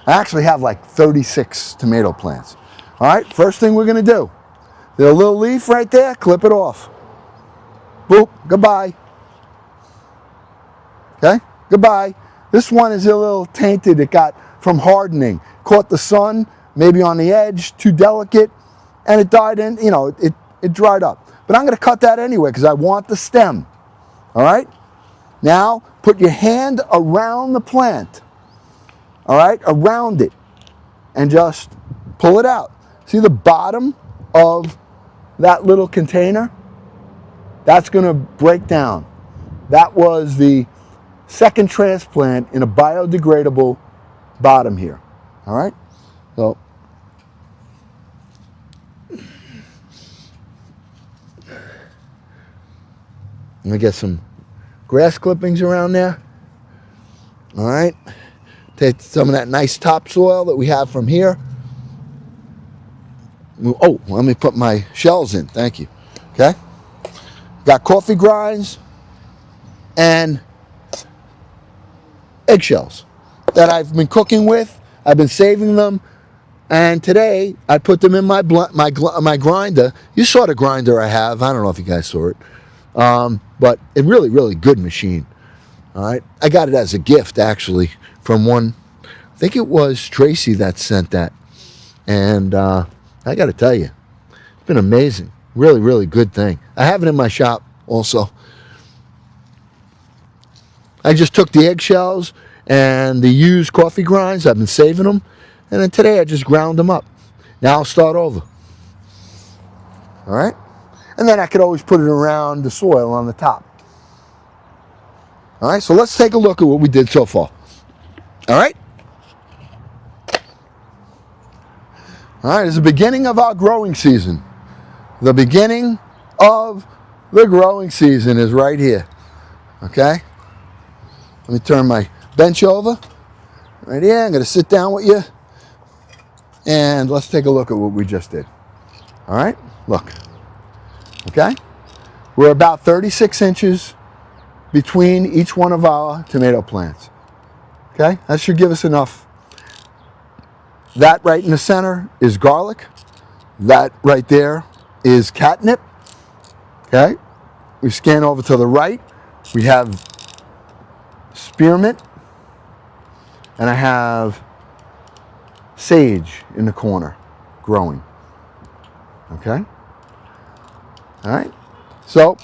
I actually have like 36 tomato plants. All right. First thing we're going to do. There's a little leaf right there. Clip it off. Boop. Goodbye. Okay? Goodbye. This one is a little tainted. It got from hardening. Caught the sun, maybe on the edge, too delicate, and it died in, it dried up. But I'm going to cut that anyway because I want the stem. All right? Now, put your hand around the plant. All right? Around it. And just pull it out. See the bottom of that little container? That's going to break down. That was the second transplant in a biodegradable bottom here. All right? So, let me get some grass clippings around there. All right? Take some of that nice topsoil that we have from here. Oh, let me put my shells in. Thank you. Okay? Got coffee grinds and eggshells that I've been cooking with. I've been saving them, and today I put them in my grinder. You saw the grinder I have. I don't know if you guys saw it, but a really, really good machine. All right, I got it as a gift actually from one. I think it was Tracy that sent that, and I got to tell you, it's been amazing. Really, really good thing. I have it in my shop also. I just took the eggshells and the used coffee grinds. I've been saving them. And then today I just ground them up. Now I'll start over. All right? And then I could always put it around the soil on the top. All right? So let's take a look at what we did so far. All right? All right, it's the beginning of our growing season. The beginning of the growing season is right here. Okay? Let me turn my bench over. Right here. I'm going to sit down with you. And let's take a look at what we just did. All right? Look. Okay? We're about 36 inches between each one of our tomato plants. Okay? That should give us enough. That right in the center is garlic. That right there is catnip. Okay? We scan over to the right. We have spearmint. And I have sage in the corner growing. Okay? All right? So,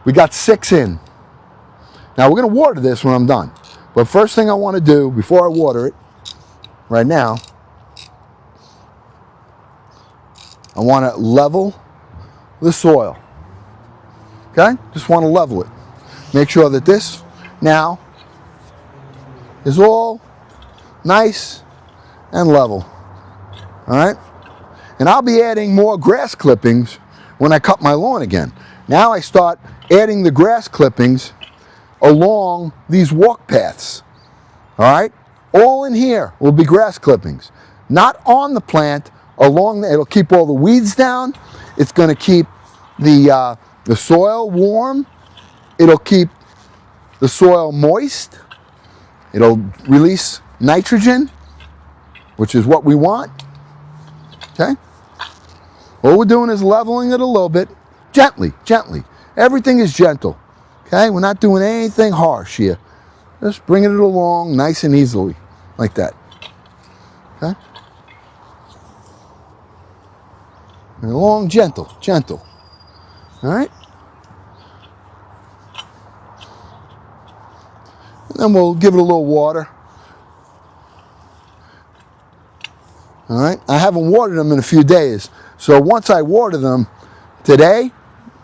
we got 6 in. Now, we're going to water this when I'm done. But first thing I want to do, before I water it, right now, I want to level the soil. Okay? Just want to level it. Make sure that this now is all nice and level. All right? And I'll be adding more grass clippings when I cut my lawn again. Now I start adding the grass clippings along these walk paths. All right? All in here will be grass clippings. Not on the plant, along the, it'll keep all the weeds down. It's going to keep the soil warm. It'll keep the soil moist. It'll release nitrogen, which is what we want. Okay? All we're doing is leveling it a little bit. Gently, gently. Everything is gentle. Okay? We're not doing anything harsh here. Just bringing it along nice and easily, like that. Okay? And along gentle, gentle. All right? And then we'll give it a little water. All right? I haven't watered them in a few days. So once I water them today,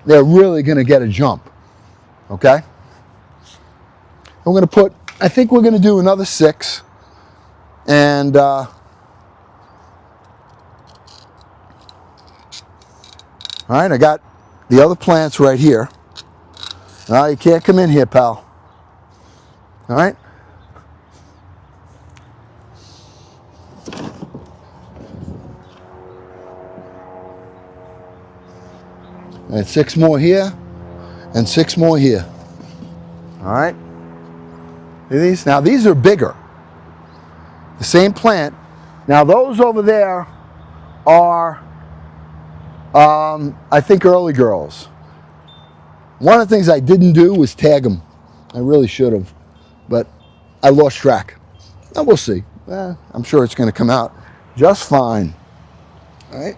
they're really going to get a jump. Okay? I'm going to put, I think we're going to do another 6. And all right, I got the other plants right here. You can't come in here, pal. All right? And 6 more here, and 6 more here. All right? See these? Now these are bigger. The same plant. Now those over there are, I think, early girls. One of the things I didn't do was tag them. I really should have, but I lost track. Now we'll see. I'm sure it's going to come out just fine. All right?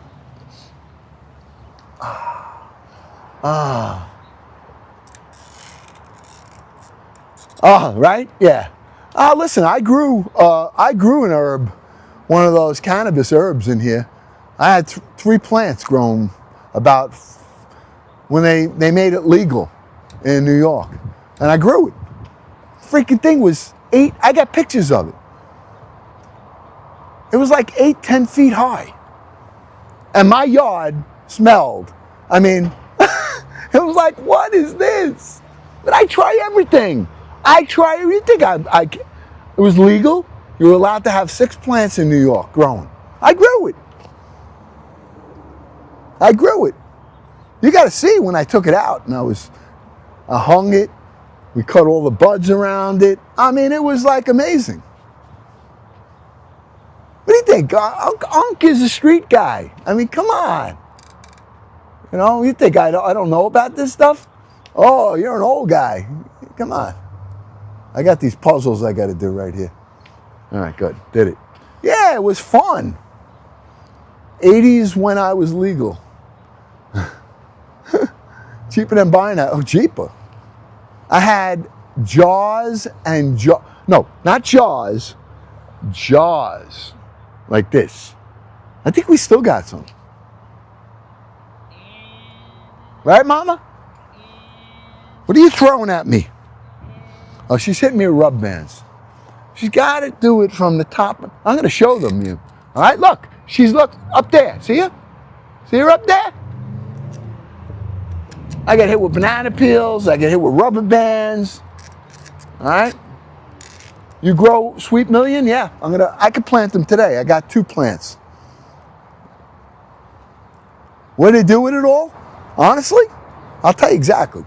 Right? Yeah. Listen, I grew an herb, one of those cannabis herbs in here. I had 3 plants grown about when they made it legal in New York. And I grew it. Freaking thing was 8, I got pictures of it. It was like 8, 10 feet high. And my yard smelled. I mean, it was like, what is this? But I try everything. I try everything. It was legal. You were allowed to have 6 plants in New York growing. I grew it. I grew it. You got to see when I took it out, and I hung it. We cut all the buds around it. I mean, it was like amazing. What do you think? Unc is a street guy. I mean, come on. You know, you think I don't know about this stuff? Oh, you're an old guy. Come on. I got these puzzles I got to do right here. All right, good. Did it. Yeah, it was fun. 80s when I was legal. Cheaper than buying that. Oh, cheaper. I had Jaws and no, not Jaws. Jaws. Like this. I think we still got some. Right, Mama? What are you throwing at me? Oh, she's hitting me with rub bands. She's got to do it from the top. I'm going to show them you. All right, look. She's, look, up there. See her? See her up there? I get hit with banana peels. I get hit with rubber bands. All right. You grow sweet million? Yeah, I could plant them today. I got 2 plants. What do they do with it all? Honestly, I'll tell you exactly.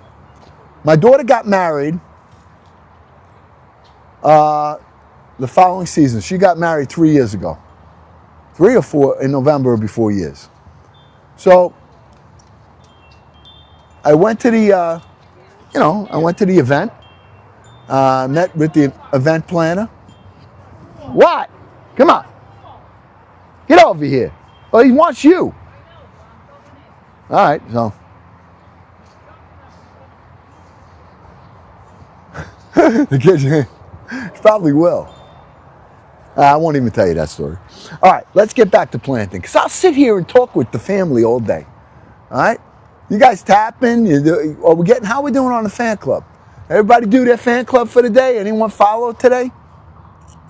My daughter got married the following season. She got married 3 years ago. 3 or 4 in November would be 4 years. So I went to the, I went to the event. Met with the event planner. What? Come on. Get over here. Well, he wants you. All right, so. The kid, probably will. I won't even tell you that story. All right, let's get back to planting. Because I'll sit here and talk with the family all day. All right? You guys tapping? How are we doing on the fan club? Everybody do their fan club for the day? Anyone follow today?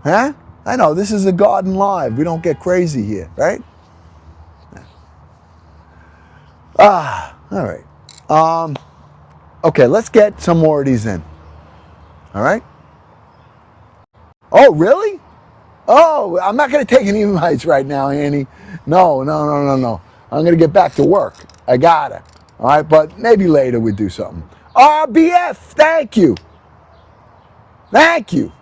Huh? I know, this is a garden live. We don't get crazy here, right? All right. Okay, let's get some more of these in. All right? Oh, really? Oh, I'm not going to take any invites right now, Annie. No. I'm going to get back to work. I got it. All right, but maybe later we do something. RBF, thank you. Thank you.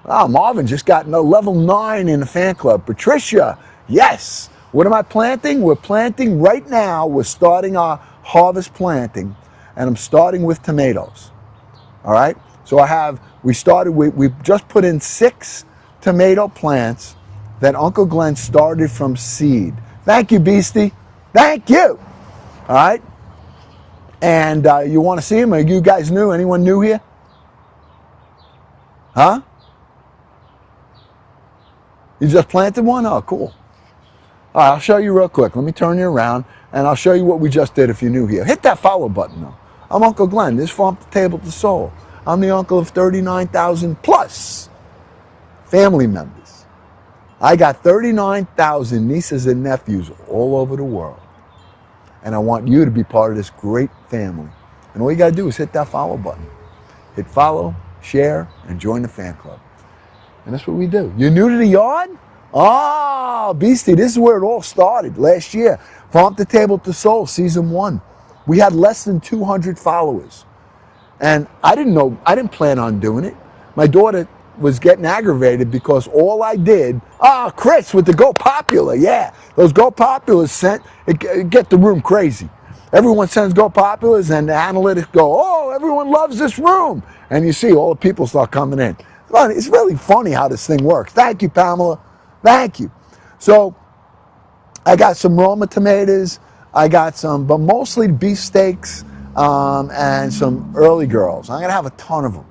Oh, Marvin just got level 9 in the fan club. Patricia, yes. What am I planting? We're planting right now. We're starting our harvest planting, and I'm starting with tomatoes. All right? So we just put in 6 tomato plants that Uncle Glenn started from seed. Thank you, Beastie. Thank you. All right? And you want to see them? Are you guys new? Anyone new here? Huh? You just planted one? Oh, cool. All right, I'll show you real quick. Let me turn you around, and I'll show you what we just did if you're new here. Hit that follow button, though. I'm Uncle Glenn. This Farm to Table to Soul. I'm the uncle of 39,000 plus family members. I got 39,000 nieces and nephews all over the world. And I want you to be part of this great family. And all you got to do is hit that follow button. Hit follow, share, and join the fan club. And that's what we do. You're new to the yard? Oh, Beastie, this is where it all started last year. Farm to Table to Soul, season 1. We had less than 200 followers. And I didn't plan on doing it. My daughter was getting aggravated because all I did, Chris with the Go Popular, yeah. Those Go Populars get the room crazy. Everyone sends Go Populars and the analytics go, oh, everyone loves this room. And you see all the people start coming in. It's really funny how this thing works. Thank you, Pamela. Thank you. So I got some Roma tomatoes. I got some, but mostly beefsteaks and some early girls. I'm going to have a ton of them.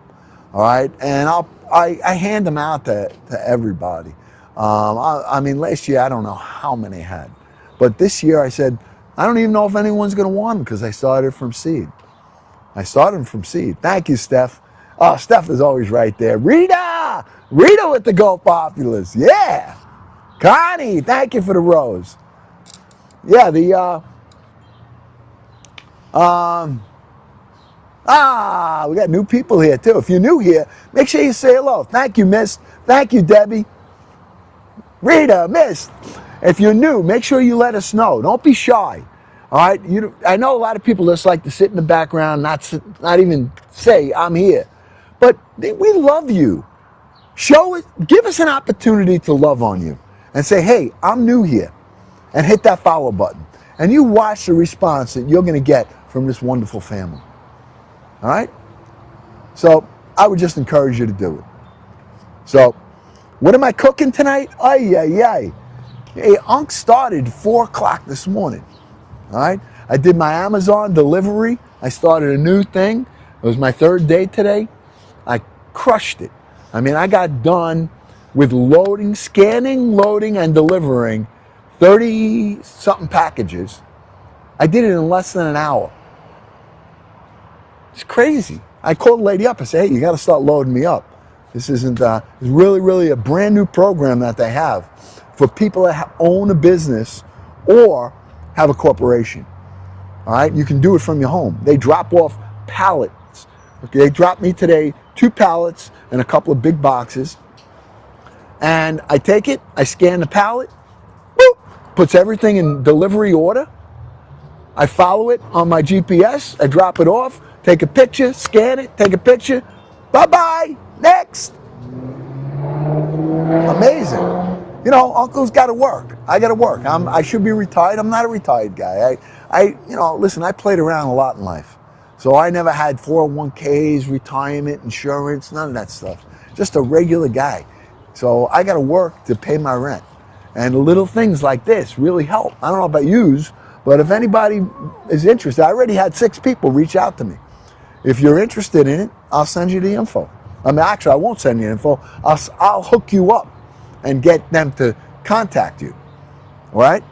All right. And I hand them out to everybody. I mean, last year, I don't know how many I had. But this year I said, I don't even know if anyone's going to want them because I started from seed. Thank you, Steph. Oh, Steph is always right there. Rita with the Go Populars. Yeah. Connie, thank you for the rose. Yeah, we got new people here too. If you're new here, make sure you say hello. Thank you, Miss. Thank you, Debbie. Rita, Miss. If you're new, make sure you let us know. Don't be shy. All right. I know a lot of people just like to sit in the background, not even say I'm here. But we love you. Give us an opportunity to love on you and say, hey, I'm new here, and hit that follow button. And you watch the response that you're going to get from this wonderful family. All right? So I would just encourage you to do it. So what am I cooking tonight? Hey, Unc started 4 o'clock this morning. All right? I did my Amazon delivery. I started a new thing. It was my 3rd day today. I crushed it. I mean, I got done with scanning, loading, and delivering 30-something packages. I did it in less than an hour. It's crazy. I called the lady up and said, hey, you got to start loading me up. This isn't, it's really, really a brand new program that they have for people that own a business or have a corporation. All right, you can do it from your home. They drop off pallets. Okay, they dropped me today 2 pallets and a couple of big boxes. And I take it, I scan the pallet, boop, puts everything in delivery order. I follow it on my GPS, I drop it off, take a picture, scan it, take a picture, bye-bye, next. Amazing. You know, Uncle's got to work. I got to work. I should be retired. I'm not a retired guy. Listen, I played around a lot in life. So I never had 401ks, retirement, insurance, none of that stuff. Just a regular guy. So I got to work to pay my rent. And little things like this really help. I don't know about yous, but if anybody is interested, I already had 6 people reach out to me. If you're interested in it, I'll send you the info. I mean, actually, I won't send you info. I'll hook you up and get them to contact you. All right?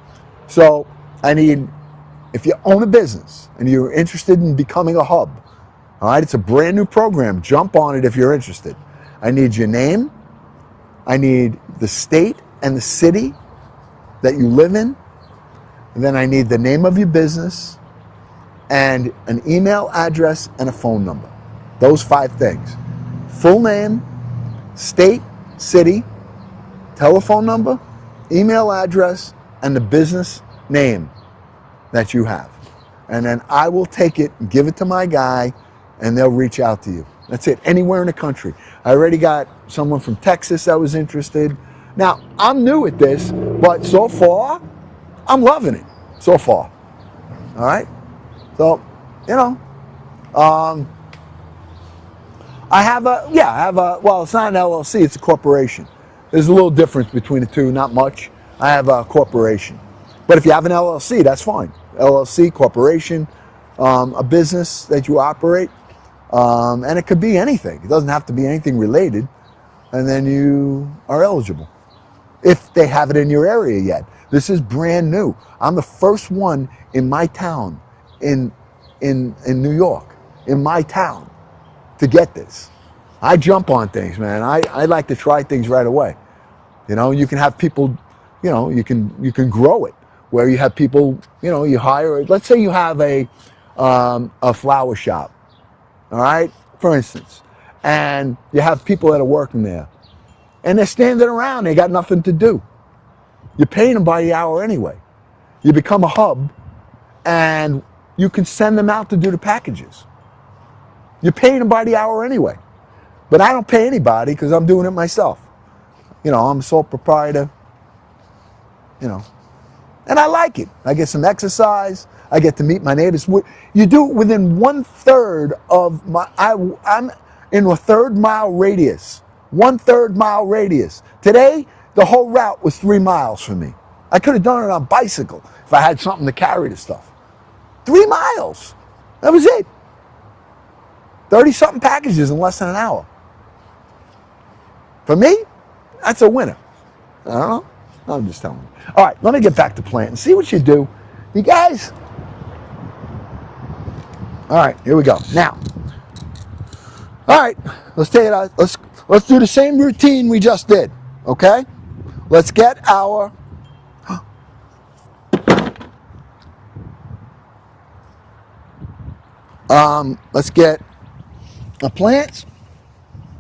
So I need, if you own a business and you're interested in becoming a hub, all right, it's a brand new program. Jump on it if you're interested. I need your name. I need the state and the city that you live in. And then I need the name of your business and an email address and a phone number. Those 5 things. Full name, state, city, telephone number, email address, and the business name that you have. And then I will take it and give it to my guy, and they'll reach out to you. That's it, anywhere in the country. I already got someone from Texas that was interested. Now, I'm new at this, but so far, I'm loving it, so far. All right? So, you know, well, it's not an LLC, it's a corporation. There's a little difference between the two, not much. I have a corporation. But if you have an LLC, that's fine. LLC, corporation, a business that you operate, and it could be anything. It doesn't have to be anything related, and then you are eligible. If they have it in your area yet. This is brand new. I'm the first one in my town, in New York, in my town, to get this. I jump on things, man. I like to try things right away. You know, you can have people, you know, you can grow it where you have people, you know, you hire. Let's say you have a flower shop, all right, for instance, and you have people that are working there, and they're standing around. They got nothing to do. You're paying them by the hour anyway. You become a hub, and you can send them out to do the packages. You're paying them by the hour anyway. But I don't pay anybody because I'm doing it myself. You know, I'm a sole proprietor, you know. And I like it. I get some exercise. I get to meet my neighbors. You do it within 1/3 of my, I'm in a 1/3 mile radius. 1/3 mile radius. Today, the whole route was 3 miles for me. I could have done it on a bicycle if I had something to carry the stuff. 3 miles. That was it. 30-something packages in less than an hour. For me, that's a winner. I don't know. I'm just telling you. All right, let me get back to planting. See what you do. You guys. All right, here we go. Now. All right, let's take it out. Let's do the same routine we just did. Okay? Let's get our let's get the plants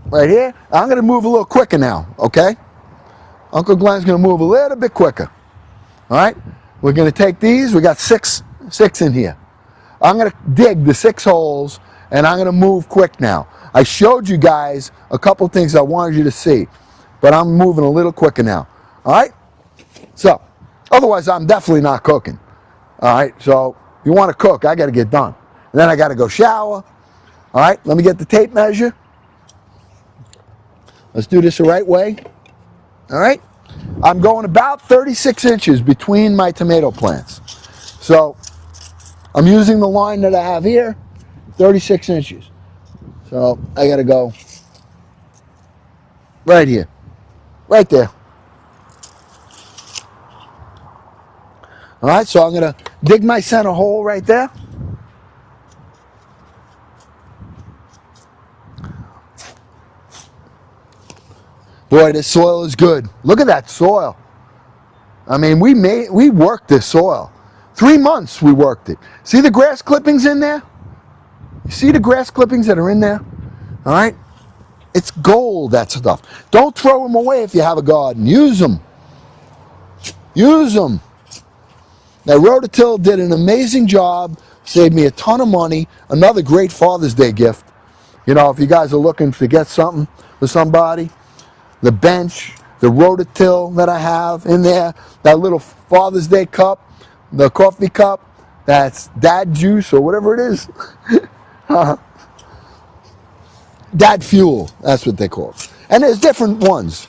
right here. I'm going to move a little quicker now, okay? Uncle Glenn's going to move a little bit quicker. All right? We're going to take these. We got six in here. I'm going to dig the 6 holes, and I'm going to move quick now. I showed you guys a couple things I wanted you to see, but I'm moving a little quicker now. All right? So, otherwise, I'm definitely not cooking. All right? So, if you want to cook, I got to get done. And then I got to go shower. All right? Let me get the tape measure. Let's do this the right way. All right? I'm going about 36 inches between my tomato plants. So, I'm using the line that I have here, 36 inches. So, I got to go right here. Right there. All right, so I'm going to dig my center hole right there. Boy, this soil is good. Look at that soil. I mean, we worked this soil. 3 months we worked it. See the grass clippings in there? You see the grass clippings that are in there? All right? It's gold, that stuff. Don't throw them away if you have a garden. Use them. Use them. Now, Rototilled did an amazing job, saved me a ton of money. Another great Father's Day gift. You know, if you guys are looking to get something for somebody, the bench, the Rototill that I have in there, that little Father's Day cup, the coffee cup, that's dad juice or whatever it is. Dad fuel, that's what they call it. And there's different ones.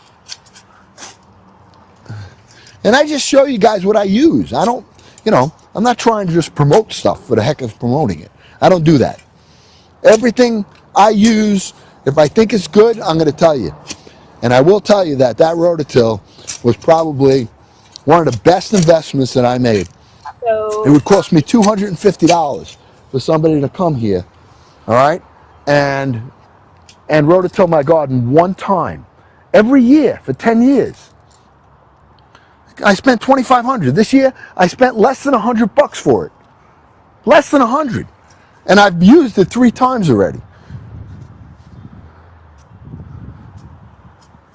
And I just show you guys what I use. I don't, you know, I'm not trying to just promote stuff for the heck of promoting it. I don't do that. Everything I use, if I think it's good, I'm going to tell you. And I will tell you that that Rototill was probably one of the best investments that I made. So it would cost me $250 for somebody to come here, all right, and Rototill my garden one time, every year for 10 years. I spent $2,500. This year, I spent less than $100 for it. Less than 100. And I've used it 3 times already.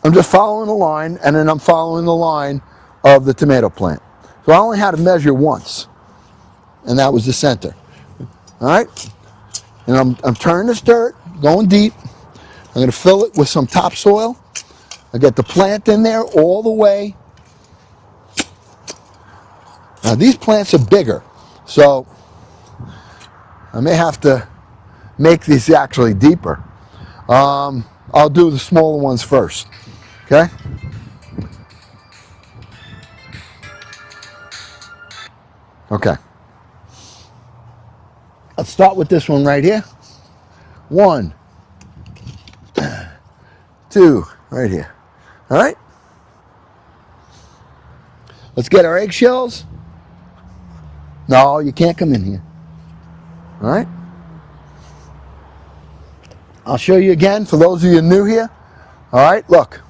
I'm just following the line, and then I'm following the line of the tomato plant. So I only had to measure once, and that was the center. All right? And I'm turning this dirt, going deep. I'm going to fill it with some topsoil. I get the plant in there all the way. Now these plants are bigger, so I may have to make these actually deeper. I'll do the smaller ones first, okay? Okay. Let's start with this one right here. 1, 2, right here. All right? Let's get our eggshells. No, you can't come in here. All right? I'll show you again for those of you new here. All right, look.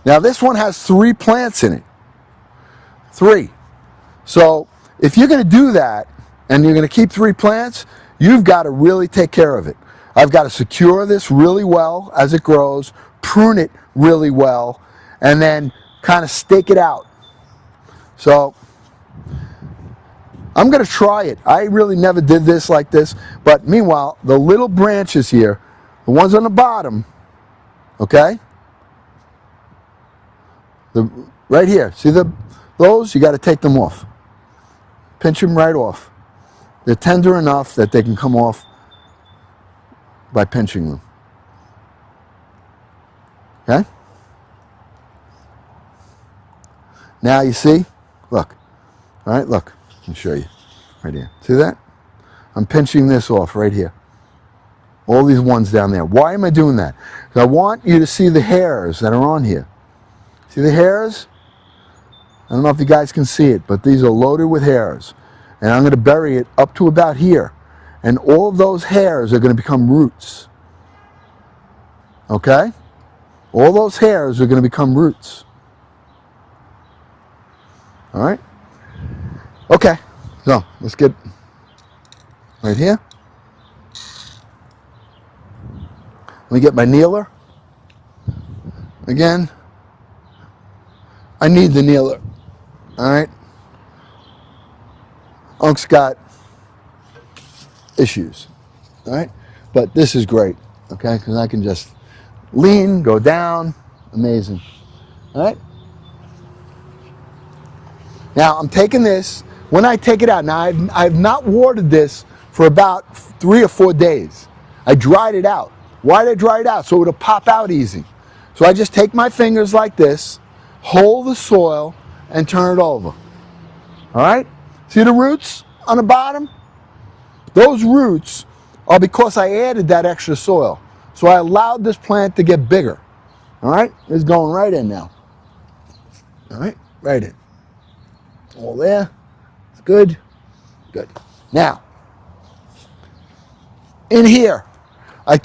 Now this one has 3 plants in it. 3. So if you're going to do that and you're going to keep 3 plants, you've got to really take care of it. I've got to secure this really well as it grows, prune it really well, and then kind of stake it out. So I'm going to try it. I really never did this like this, but meanwhile, the little branches here, the ones on the bottom, okay? Right here, see those? You got to take them off. Pinch them right off. They're tender enough that they can come off by pinching them. Okay? Now you see? Look. All right, look. Let me show you. Right here. See that? I'm pinching this off right here. All these ones down there. Why am I doing that? Because I want you to see the hairs that are on here. See the hairs? I don't know if you guys can see it, but these are loaded with hairs. And I'm going to bury it up to about here. And all of those hairs are going to become roots. Okay? All those hairs are going to become roots. All right? Okay. So, let's get right here. Let me get my kneeler. Again, I need the kneeler. All right? Unc's got issues. All right? But this is great. Okay? Because I can just lean, go down. Amazing. All right? Now, I'm taking this. When I take it out, now I've not watered this for about 3 or 4 days. I dried it out. Why did I dry it out? So it'll pop out easy. So I just take my fingers like this, hold the soil, and turn it over. All right? See the roots on the bottom? Those roots are because I added that extra soil. So I allowed this plant to get bigger. All right? It's going right in now. All right? Right in. All there. It's good. Good. Now, in here, I've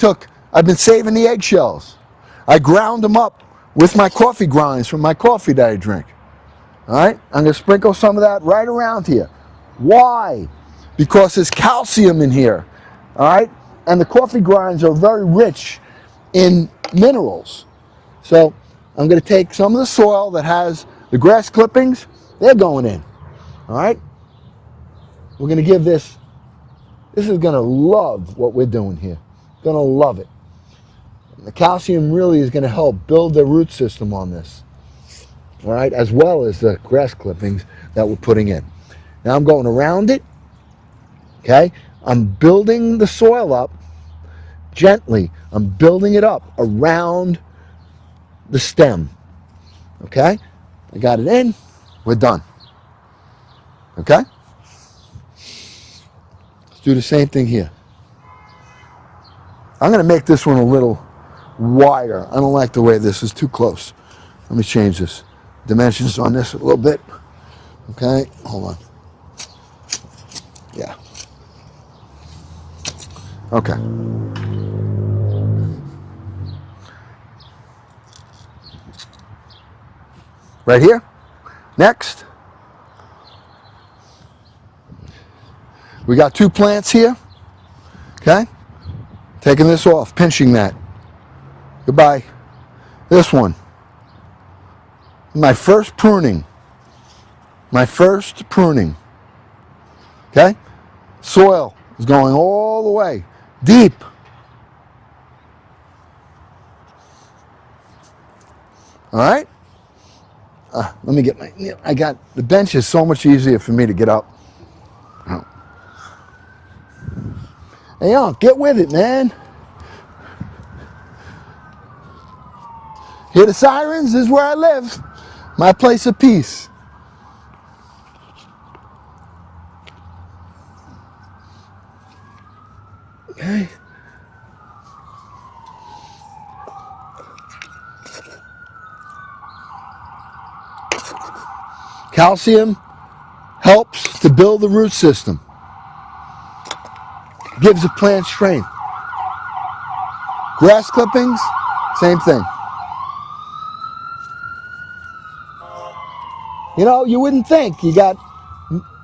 been saving the eggshells. I ground them up with my coffee grinds from my coffee that I drink. All right? I'm going to sprinkle some of that right around here. Why? Because there's calcium in here, all right? And the coffee grinds are very rich in minerals. So I'm going to take some of the soil that has the grass clippings. They're going in, all right? We're going to give this is going to love what we're doing here. Going to love it. And the calcium really is going to help build the root system on this, all right, as well as the grass clippings that we're putting in. Now I'm going around it, okay? I'm building the soil up gently. I'm building it up around the stem, okay? I got it in. We're done, okay? Let's do the same thing here. I'm going to make this one a little wider. I don't like the way this is too close. Let me change this dimensions on this a little bit, okay? Hold on. Yeah. Okay. Right here. Next. We got 2 plants here. Okay. Taking this off, pinching that. Goodbye. This one. My first pruning. My first pruning. Okay. Soil is going all the way deep. All right. Let me get the bench is so much easier for me to get up. Oh. Hey, get with it, man. Hear the sirens? This is where I live. My place of peace. Okay. Calcium helps to build the root system. Gives the plant strength. Grass clippings, same thing. You know, you wouldn't think. You got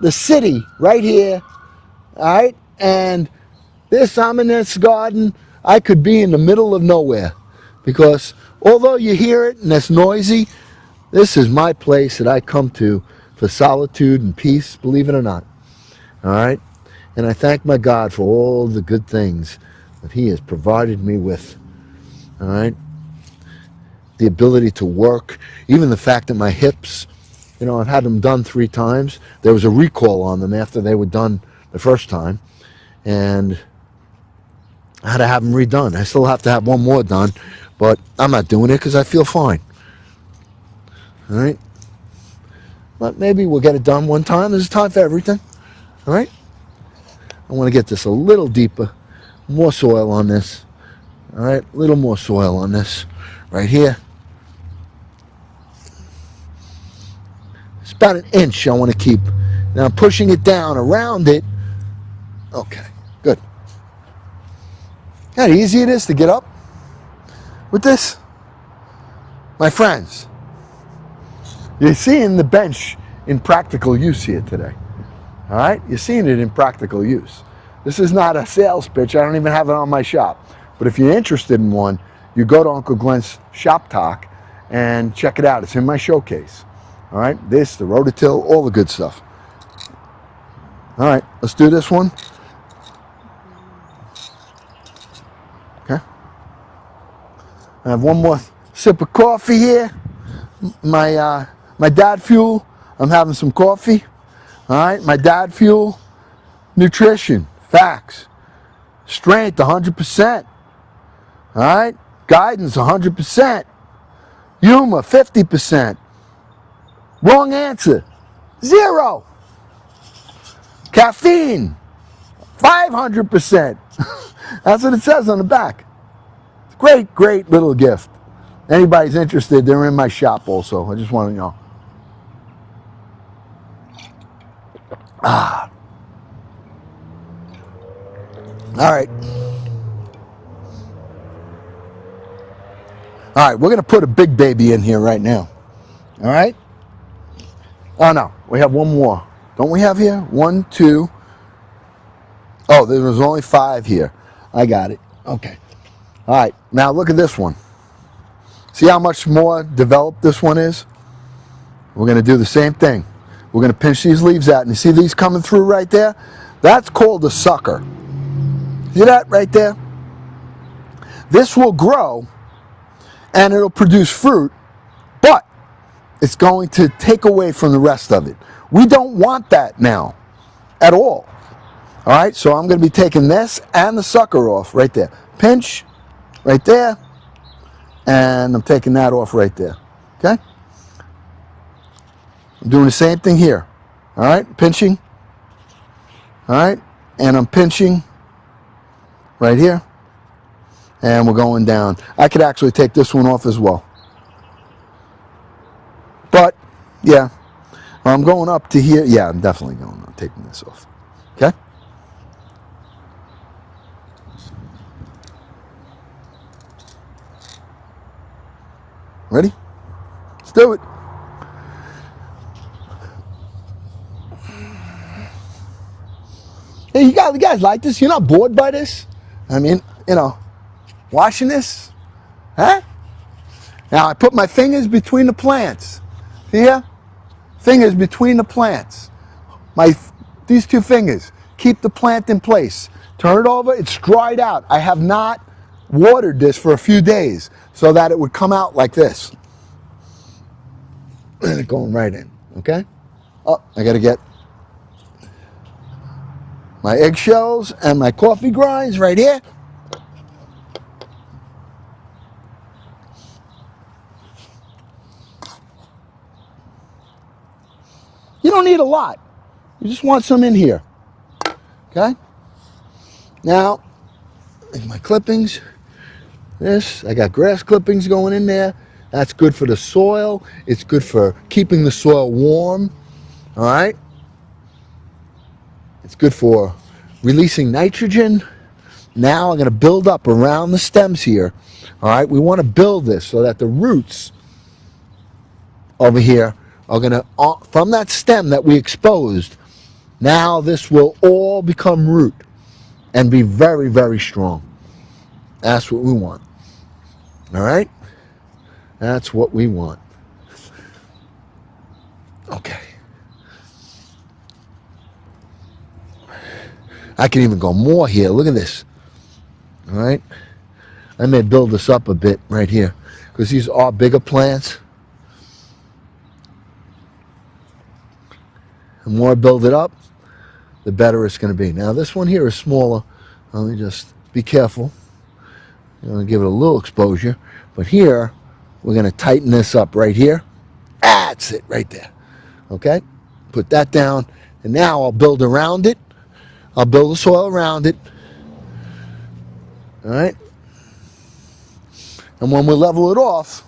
the city right here, all right? And I'm in this garden. I could be in the middle of nowhere because although you hear it and it's noisy, this is my place that I come to for solitude and peace, believe it or not. All right? And I thank my God for all the good things that He has provided me with. All right? The ability to work, even the fact that my hips, you know, I've had them done 3 times. There was a recall on them after they were done the first time. And I had to have them redone. I still have to have one more done, but I'm not doing it because I feel fine. All right? But maybe we'll get it done one time. There's time for everything. All right? I want to get this a little deeper. More soil on this. All right? A little more soil on this. Right here. It's about 1 inch I want to keep. Now I'm pushing it down around it. Okay. Good. How easy it is to get up with this? My friends. You're seeing the bench in practical use here today. All right? You're seeing it in practical use. This is not a sales pitch. I don't even have it on my shop. But if you're interested in one, you go to Uncle Glenn's Shop Talk and check it out. It's in my showcase. All right? This, the rototilled, all the good stuff. All right, let's do this one. Okay. I have one more sip of coffee here. My dad fuel. I'm having some coffee. All right, my dad fuel. Nutrition, facts. Strength, 100%. All right, guidance, 100%. Humor, 50%. Wrong answer, 0. Caffeine, 500%. That's what it says on the back. It's a great, great little gift. Anybody's interested, they're in my shop also. I just want to know. All right. All right, we're going to put a big baby in here right now. All right? Oh, no, we have one more Don't we have here? 1, 2. Oh, there was only 5 here. I got it. Okay. All right. Now look at this one. See how much more developed this one is? We're going to do the same thing. We're going to pinch these leaves out. And you see these coming through right there? That's called a sucker. See that right there? This will grow and it'll produce fruit, but it's going to take away from the rest of it. We don't want that now at all. All right, so I'm going to be taking this and the sucker off right there. Pinch right there, and I'm taking that off right there. Okay? I'm doing the same thing here. All right, pinching. All right, and I'm pinching right here, and we're going down. I could actually take this one off as well. But, yeah, I'm going up to here. Yeah, I'm definitely going on taking this off. Okay? Ready? Let's do it. Hey, you guys like this? You're not bored by this? I mean, you know, watching this? Huh? Now, I put my fingers between the plants. See here? Fingers between the plants. These 2 fingers keep the plant in place. Turn it over, it's dried out. I have not watered this for a few days so that it would come out like this. And it going right in, okay? Oh, I gotta get my eggshells and my coffee grinds right here. You don't need a lot. You just want some in here. Okay? Now, my clippings. I got grass clippings going in there. That's good for the soil. It's good for keeping the soil warm. All right? It's good for releasing nitrogen. Now I'm going to build up around the stems here. All right? We want to build this so that the roots over here are going to, from that stem that we exposed, now this will all become root and be very, very strong. That's what we want. All right? That's what we want. Okay. I can even go more here. Look at this. All right? I may build this up a bit right here because these are bigger plants. The more I build it up, the better it's going to be. Now, this one here is smaller. Let me just be careful. I'm going to give it a little exposure. But here, we're going to tighten this up right here. That's it right there. Okay? Put that down. And now I'll build around it. I'll build the soil around it. All right? And when we level it off,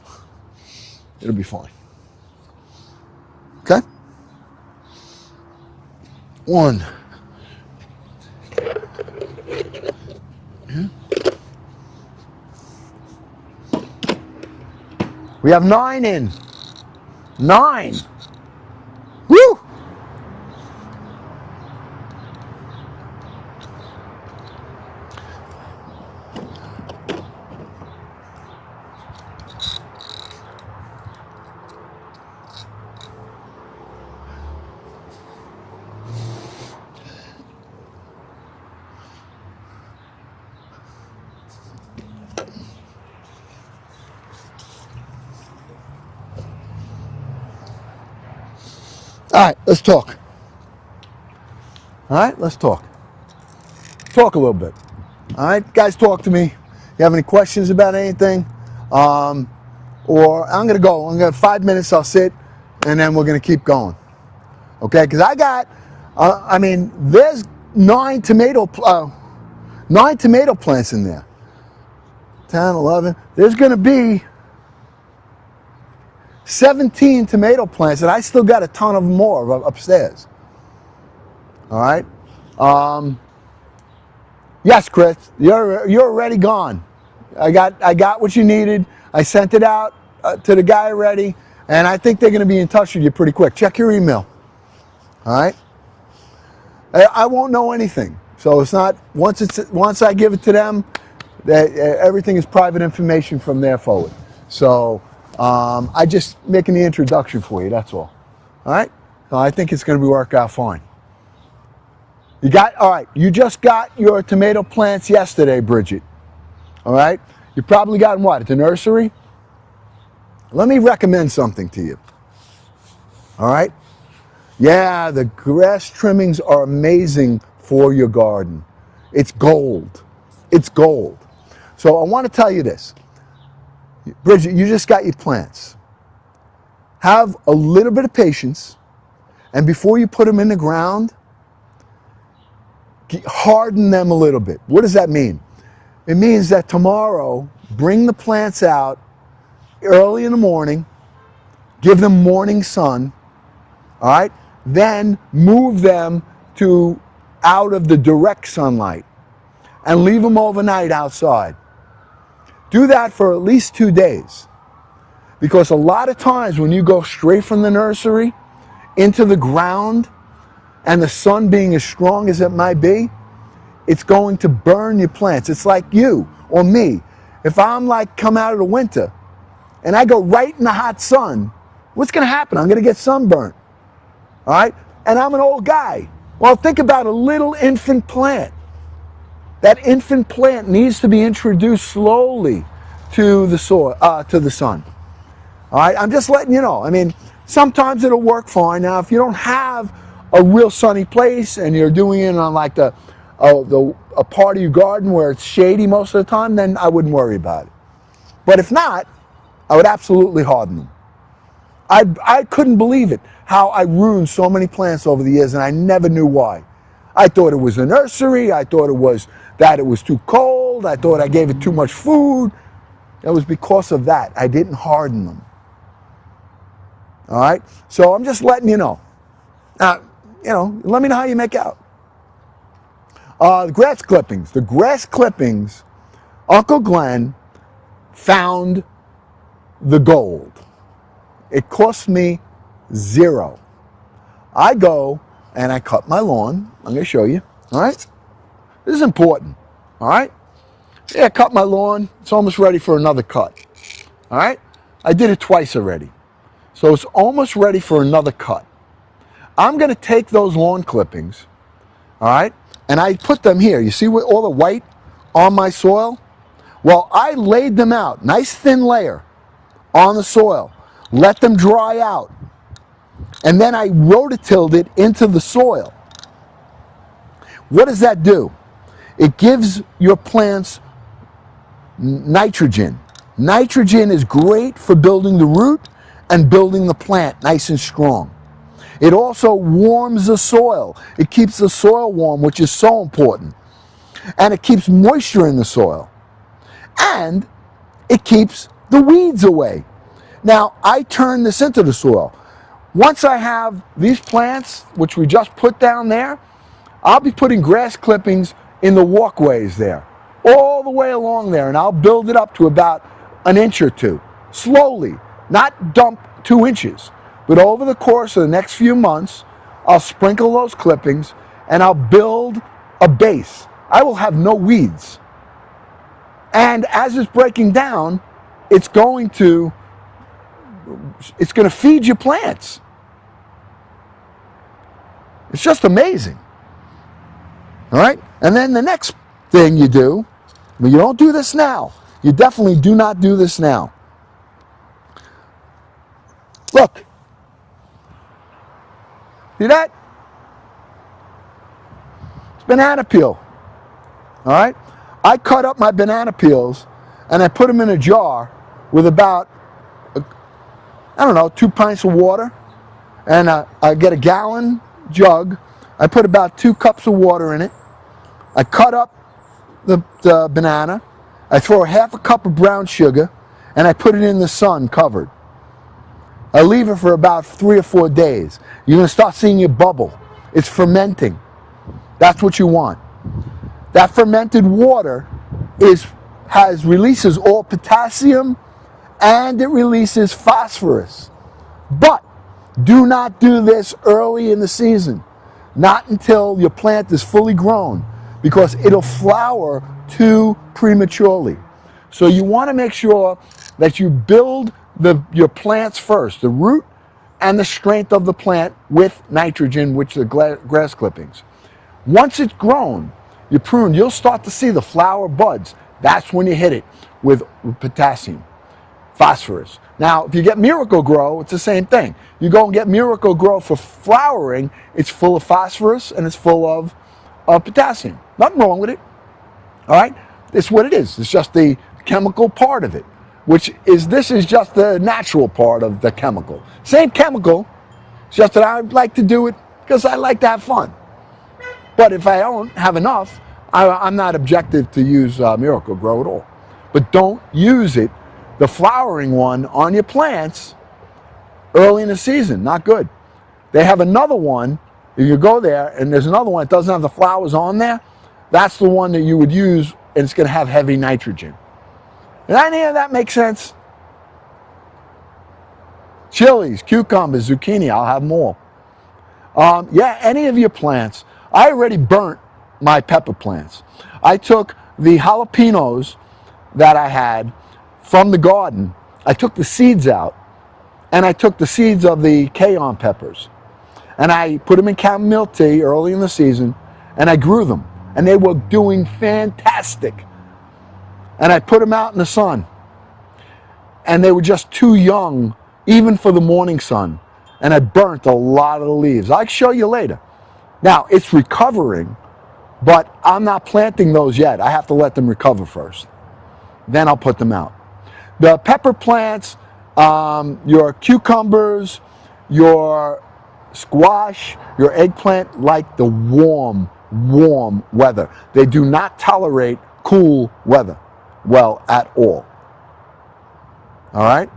it'll be fine. Okay? 1. We have 9 in. 9. Woo! All right, let's talk. All right, let's talk. Talk a little bit. All right, guys, talk to me. You have any questions about anything? Or I'm going to go. I'm going to 5 minutes. I'll sit, and then we're going to keep going. Okay? Because I got, there's 9 tomato plants in there. 10, 11. There's going to be 17 tomato plants, and I still got a ton of more upstairs. All right. Yes, Chris, you're already gone. I got what you needed. I sent it out to the guy already, and I think they're going to be in touch with you pretty quick. Check your email. All right. I won't know anything. So it's not, once I give it to them, everything is private information from there forward. So I just making the introduction for you, that's all. All right? So I think it's going to work out fine. All right, you just got your tomato plants yesterday, Bridget. All right? You probably got them what, at the nursery? Let me recommend something to you. All right? Yeah, the grass trimmings are amazing for your garden. It's gold. It's gold. So I want to tell you this. Bridget, you just got your plants. Have a little bit of patience, and before you put them in the ground, harden them a little bit. What does that mean? It means that tomorrow, bring the plants out early in the morning, give them morning sun, all right? Then move them out of the direct sunlight and leave them overnight outside. Do that for at least 2 days. Because a lot of times when you go straight from the nursery into the ground, and the sun being as strong as it might be, it's going to burn your plants. It's like you or me. If I'm like come out of the winter and I go right in the hot sun, what's going to happen? I'm going to get sunburned. All right? And I'm an old guy. Well, think about a little infant plant. That infant plant needs to be introduced slowly to the soil, to the sun. All right? I'm just letting you know. I mean, sometimes it'll work fine. Now, if you don't have a real sunny place and you're doing it on like a part of your garden where it's shady most of the time, then I wouldn't worry about it. But if not, I would absolutely harden them. I couldn't believe it, how I ruined so many plants over the years, and I never knew why. I thought it was the nursery. I thought it was that it was too cold. I thought I gave it too much food. It was because of that. I didn't harden them. All right? So I'm just letting you know. Now, let me know how you make out. The grass clippings. The grass clippings, Uncle Glenn found the gold. It cost me $0. I go and I cut my lawn. I'm going to show you. All right? This is important. All right? Yeah, I cut my lawn. It's almost ready for another cut. All right? I did it twice already. So it's almost ready for another cut. I'm going to take those lawn clippings, all right, and I put them here. You see all the white on my soil? Well, I laid them out, nice thin layer on the soil. Let them dry out. And then I rototilled it into the soil. What does that do? It gives your plants nitrogen. Nitrogen is great for building the root and building the plant nice and strong. It also warms the soil. It keeps the soil warm, which is so important. And it keeps moisture in the soil. And it keeps the weeds away. Now, I turn this into the soil. Once I have these plants, which we just put down there, I'll be putting grass clippings in the walkways there, all the way along there, and I'll build it up to about an inch or two, slowly, not dump 2 inches. But over the course of the next few months, I'll sprinkle those clippings and I'll build a base. I will have no weeds. And as it's breaking down, it's going to feed your plants. It's just amazing. All right? And then the next thing you do, but you don't do this now. You definitely do not do this now. Look. See that? It's banana peel. All right? I cut up my banana peels and I put them in a jar with about, 2 pints of water. And I get a gallon jug. I put about 2 cups of water in it. I cut up the banana. I throw a half a cup of brown sugar and I put it in the sun covered. I leave it for about 3 or 4 days. You're going to start seeing it bubble. It's fermenting. That's what you want. That fermented water releases all potassium and it releases phosphorus. But do not do this early in the season. not until your plant is fully grown, because it'll flower too prematurely. So you want to make sure that you build your plants first, the root and the strength of the plant with nitrogen, which are grass clippings. Once it's grown, you prune, you'll start to see the flower buds. That's when you hit it with potassium, phosphorus. Now, if you get Miracle-Gro, it's the same thing. You go and get Miracle-Gro for flowering, it's full of phosphorus and it's full of potassium. Nothing wrong with it. All right? It's what it is. It's just the chemical part of it, this is just the natural part of the chemical. Same chemical, it's just that I like to do it because I like to have fun. But if I don't have enough, I'm not objective to use Miracle-Gro at all. But don't use it, the flowering one, on your plants early in the season. Not good. They have another one. If you go there and there's another one that doesn't have the flowers on there, that's the one that you would use, and it's going to have heavy nitrogen. Does any of that make sense? Chilies, cucumbers, zucchini, I'll have them all. Yeah, any of your plants. I already burnt my pepper plants. I took the jalapenos that I had from the garden. I took the seeds out, and I took the seeds of the cayenne peppers, and I put them in chamomile tea early in the season, and I grew them, and they were doing fantastic. And I put them out in the sun, and they were just too young, even for the morning sun, and I burnt a lot of the leaves. I'll show you later. Now, it's recovering, but I'm not planting those yet. I have to let them recover first. Then I'll put them out. The pepper plants, your cucumbers, your squash, your eggplant like the warm weather. They do not tolerate cool weather well at all. All right?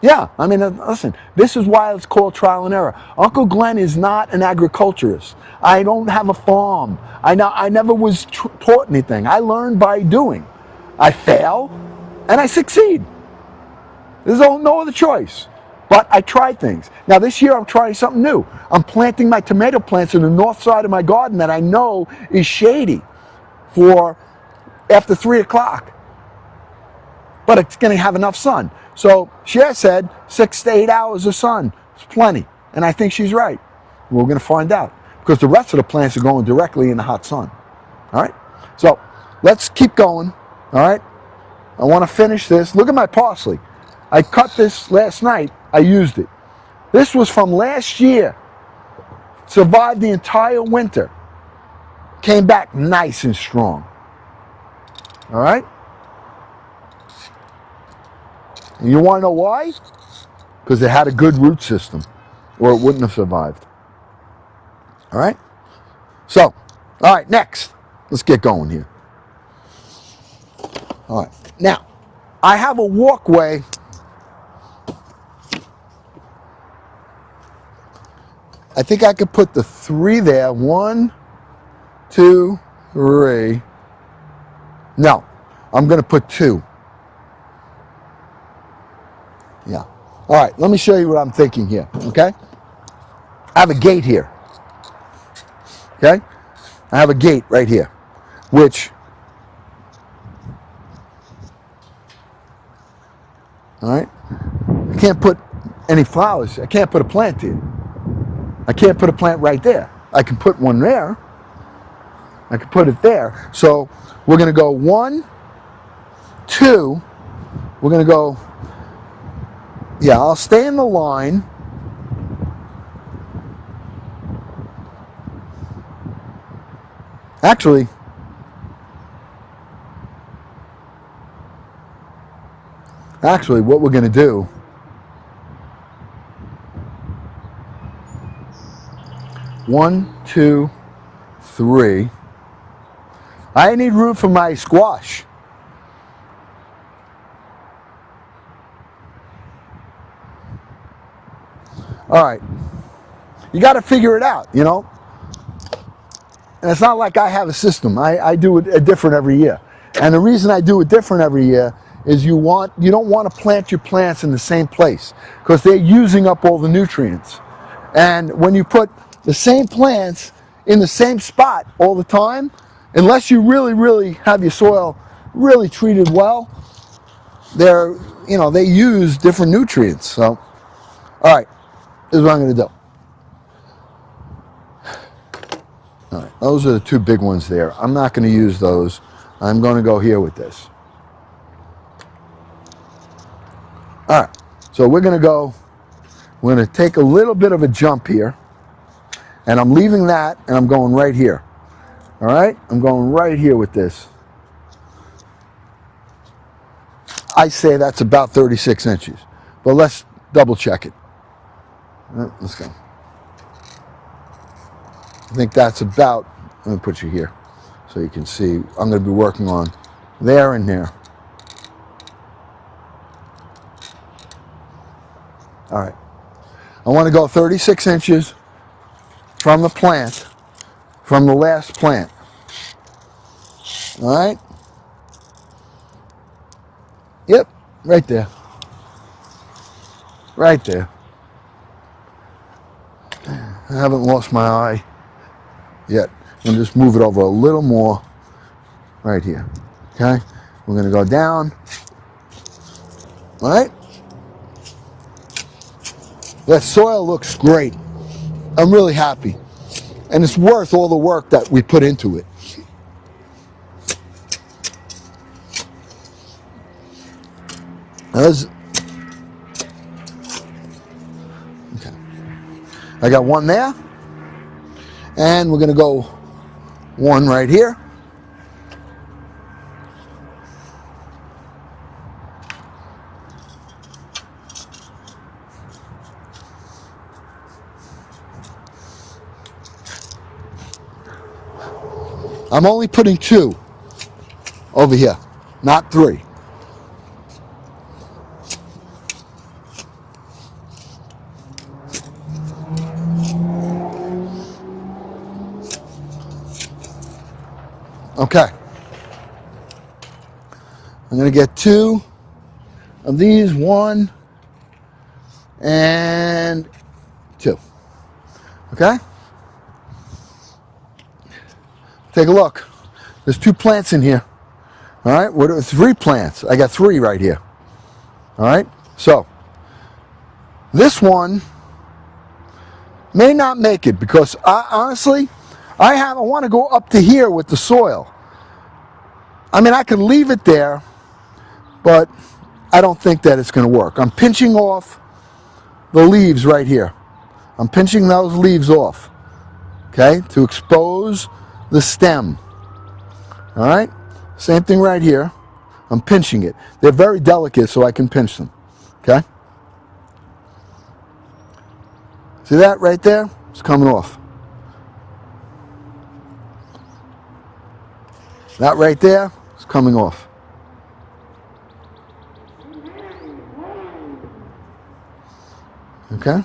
Yeah, I mean, listen, this is why it's called trial and error. Uncle Glenn is not an agriculturist. I don't have a farm. I never was taught anything. I learned by doing. I fail, and I succeed. There's no other choice. But I try things. Now, this year, I'm trying something new. I'm planting my tomato plants in the north side of my garden that I know is shady for after 3 o'clock. But it's going to have enough sun. So Cher said 6 to 8 hours of sun is plenty. And I think she's right. We're going to find out. Because the rest of the plants are going directly in the hot sun. All right? So let's keep going. All right? I want to finish this. Look at my parsley. I cut this last night. I used it. This was from last year. Survived the entire winter. Came back nice and strong. All right? And you want to know why? Because it had a good root system, or it wouldn't have survived. All right? So, all right, next. Let's get going here. All right. Now, I have a walkway. I think I could put the 3 there. 1, 2, 3. No, I'm going to put 2. Yeah. All right, let me show you what I'm thinking here, okay? I have a gate here, okay? I have a gate right here, which, all right, I can't put any flowers. I can't put a plant here. I can't put a plant right there. I can put one there. I can put it there. So we're going to go 1, 2. We're going to go, yeah, I'll stay in the line. Actually, what we're going to do, one, 2, 3. I need room for my squash. All right. You got to figure it out, you know. And it's not like I have a system. I do it different every year. And the reason I do it different every year is you don't want to plant your plants in the same place because they're using up all the nutrients. And when you put the same plants in the same spot all the time, unless you really have your soil really treated well, they use different nutrients. So, all right, this is what I'm going to do. All right, those are the two big ones there. I'm not going to use those. I'm going to go here with this. All right, so we're going to take a little bit of a jump here, and I'm leaving that, and I'm going right here. All right, I'm going right here with this. I say that's about 36 inches, but let's double check it. All right, let's go. I think that's about, let me put you here so you can see. I'm going to be working on there and there. All right. I want to go 36 inches from the plant, from the last plant. All right? Yep, right there. Right there. I haven't lost my eye yet. I'm just move it over a little more right here. Okay? We're going to go down. All right? That soil looks great. I'm really happy. And it's worth all the work that we put into it. Okay. I got one there. And we're going to go one right here. I'm only putting 2 over here, not 3. Okay. I'm going to get 2 of these, 1 and 2. Okay? Take a look. There's 2 plants in here. All right? What are 3 plants? I got 3 right here. All right? So, this one may not make it because honestly, I want to go up to here with the soil. I mean, I could leave it there, but I don't think that it's going to work. I'm pinching off the leaves right here. I'm pinching those leaves off, okay, to expose the stem. All right? Same thing right here. I'm pinching it. They're very delicate, so I can pinch them, okay? See that right there? It's coming off. That right there is coming off. Okay?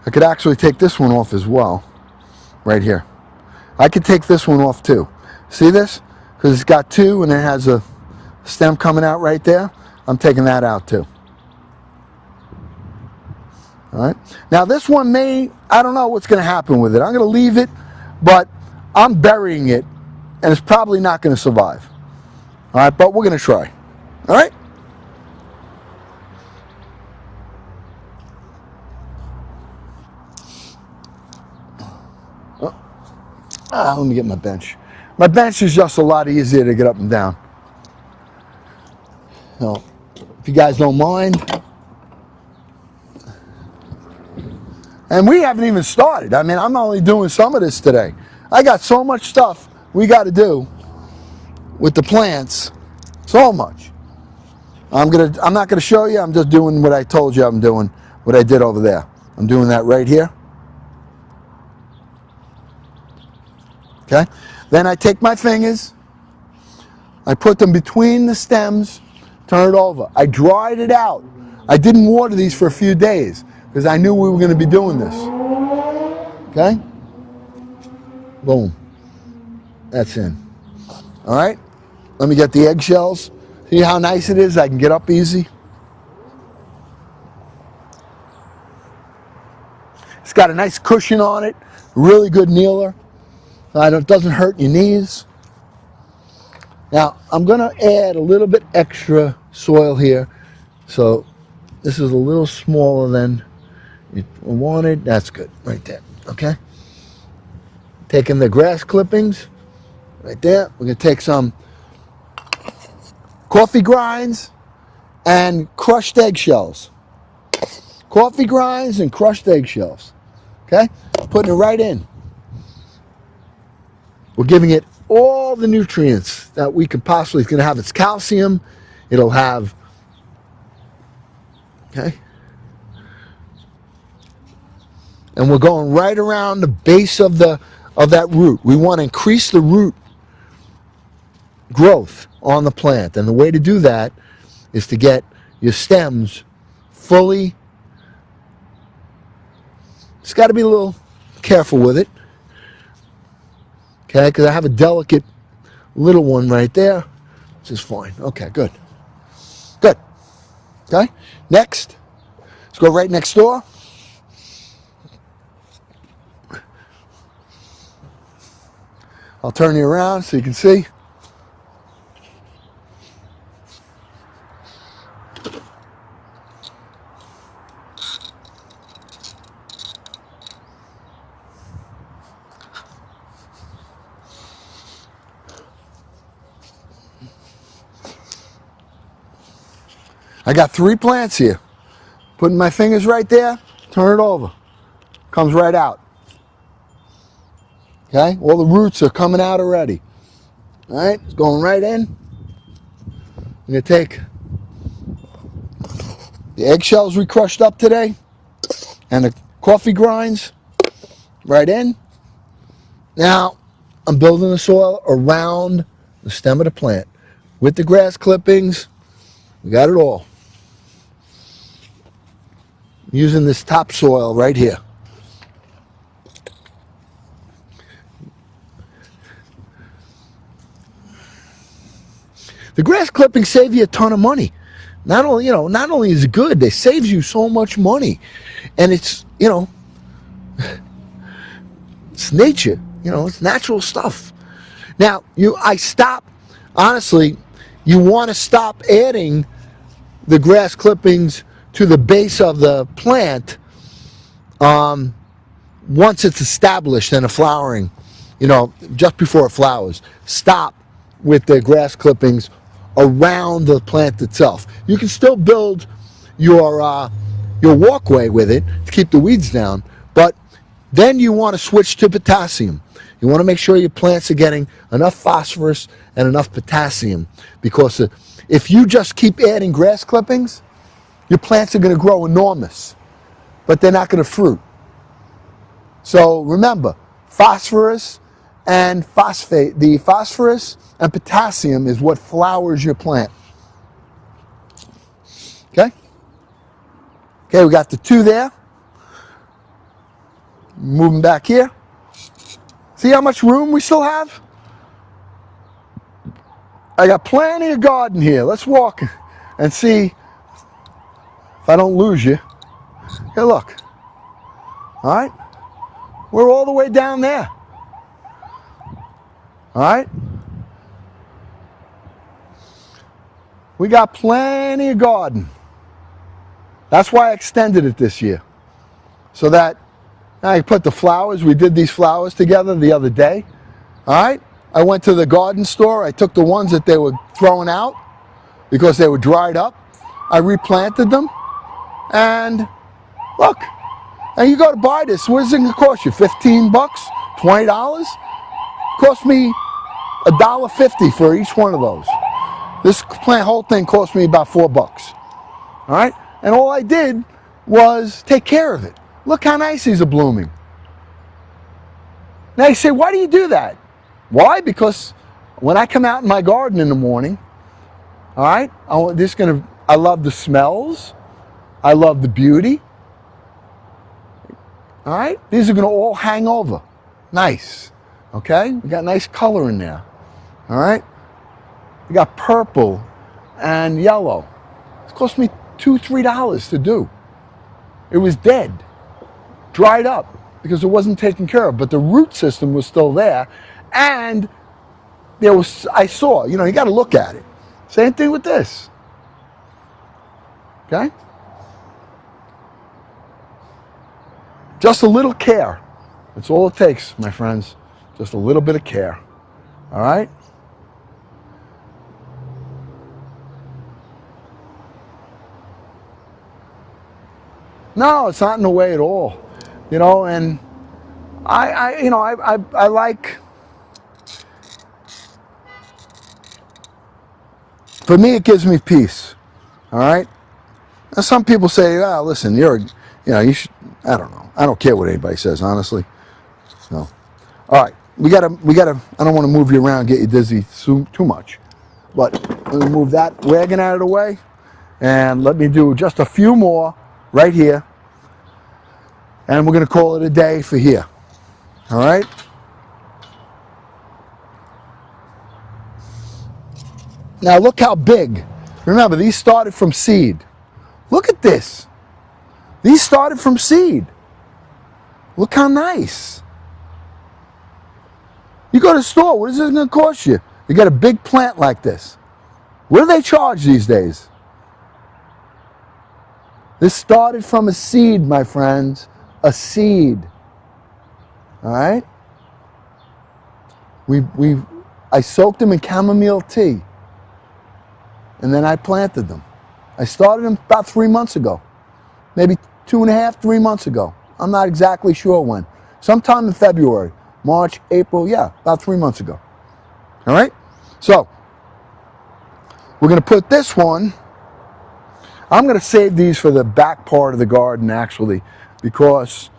I could actually take this one off as well, right here. I could take this one off too. See this? Because it's got 2 and it has a stem coming out right there. I'm taking that out too. All right. Now this one I don't know what's going to happen with it. I'm going to leave it, but I'm burying it, and it's probably not going to survive. All right, but we're going to try. All right? Let me get my bench. My bench is just a lot easier to get up and down. So, if you guys don't mind. And we haven't even started. I mean, I'm only doing some of this today. I got so much stuff we got to do with the plants. So much. I'm not gonna show you. I'm just doing what I told you I'm doing. What I did over there. I'm doing that right here. Okay. Then I take my fingers. I put them between the stems. Turn it over. I dried it out. I didn't water these for a few days because I knew we were going to be doing this. Okay. Boom. That's in. All right. Let me get the eggshells. See how nice it is? I can get up easy. It's got a nice cushion on it, really good kneeler. It doesn't hurt your knees. Now, I'm going to add a little bit extra soil here. So this is a little smaller than you wanted. That's good, right there, okay? Taking the grass clippings, right there. We're going to take some coffee grinds and crushed eggshells. Coffee grinds and crushed eggshells, okay? Putting it right in. We're giving it all the nutrients that we could possibly. It's going to have its calcium. It'll have, okay? And we're going right around the base of that root. We want to increase the root growth on the plant. And the way to do that is to get your stems fully. It's got to be a little careful with it. Okay, because I have a delicate little one right there, which is fine. Okay, good. Good. Okay, next, let's go right next door. I'll turn you around so you can see. I got 3 plants here. Putting my fingers right there, turn it over. Comes right out. Okay, all the roots are coming out already. All right, it's going right in. I'm going to take the eggshells we crushed up today and the coffee grinds right in. Now, I'm building the soil around the stem of the plant with the grass clippings. We got it all. Using this topsoil right here. The grass clippings save you a ton of money. Not only is it good, it saves you so much money. And it's, it's nature, it's natural stuff. Now, honestly, you want to stop adding the grass clippings to the base of the plant once it's established and a flowering, just before it flowers. Stop with the grass clippings around the plant itself. You can still build your walkway with it to keep the weeds down, but then you want to switch to potassium. You want to make sure your plants are getting enough phosphorus and enough potassium, because if you just keep adding grass clippings, your plants are going to grow enormous, but they're not going to fruit. So remember, phosphorus and phosphate, the phosphorus and potassium is what flowers your plant. Okay? Okay, we got the 2 there. Moving back here. See how much room we still have? I got plenty of garden here. Let's walk and see if I don't lose you. Hey, look. All right? We're all the way down there. All right? We got plenty of garden. That's why I extended it this year. So that I put the flowers. We did these flowers together the other day. All right? I went to the garden store. I took the ones that they were throwing out because they were dried up. I replanted them. And look, and you go to buy this. What is it going to cost you? $15? $20? Cost me $1.50 for each one of those. This whole thing cost me about $4. All right? And all I did was take care of it. Look how nice these are blooming. Now you say, why do you do that? Why? Because when I come out in my garden in the morning, all right, I love the smells. I love the beauty. All right? These are going to all hang over. Nice. Okay? We got nice color in there. All right? We got purple and yellow. It cost me $2-3 to do. It was dead. dried up because it wasn't taken care of, but the root system was still there, and I saw, you got to look at it. Same thing with this. Okay? Just a little care. That's all it takes, my friends. Just a little bit of care. All right? No, it's not in the way at all. And I like, for me, it gives me peace. All right? Now, some people say, listen, you should, I don't know. I don't care what anybody says, honestly. So, all right. We gotta, I don't want to move you around, get you dizzy too much. But let me move that wagon out of the way. And let me do just a few more right here. And we're going to call it a day for here. All right? Now look how big. Remember, these started from seed. Look at this. These started from seed. Look how nice. You go to the store, what is this going to cost you? You got a big plant like this. What do they charge these days? This started from a seed, my friends. A seed. All right? I soaked them in chamomile tea. And then I planted them. I started them about 3 months ago. Maybe 2.5, 3 months ago. I'm not exactly sure when. Sometime in February, March, April, yeah, about 3 months ago. All right? So, we're going to put this one, I'm going to save these for the back part of the garden, actually, because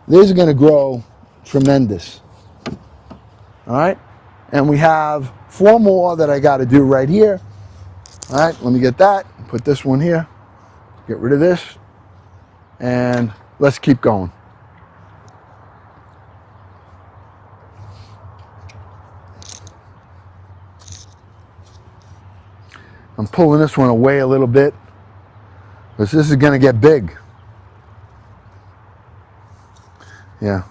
these are going to grow tremendous. All right? And we have 4 more that I got to do right here. All right, let me get that. Put this one here. Get rid of this. And let's keep going. I'm pulling this one away a little bit because this is going to get big. Yeah,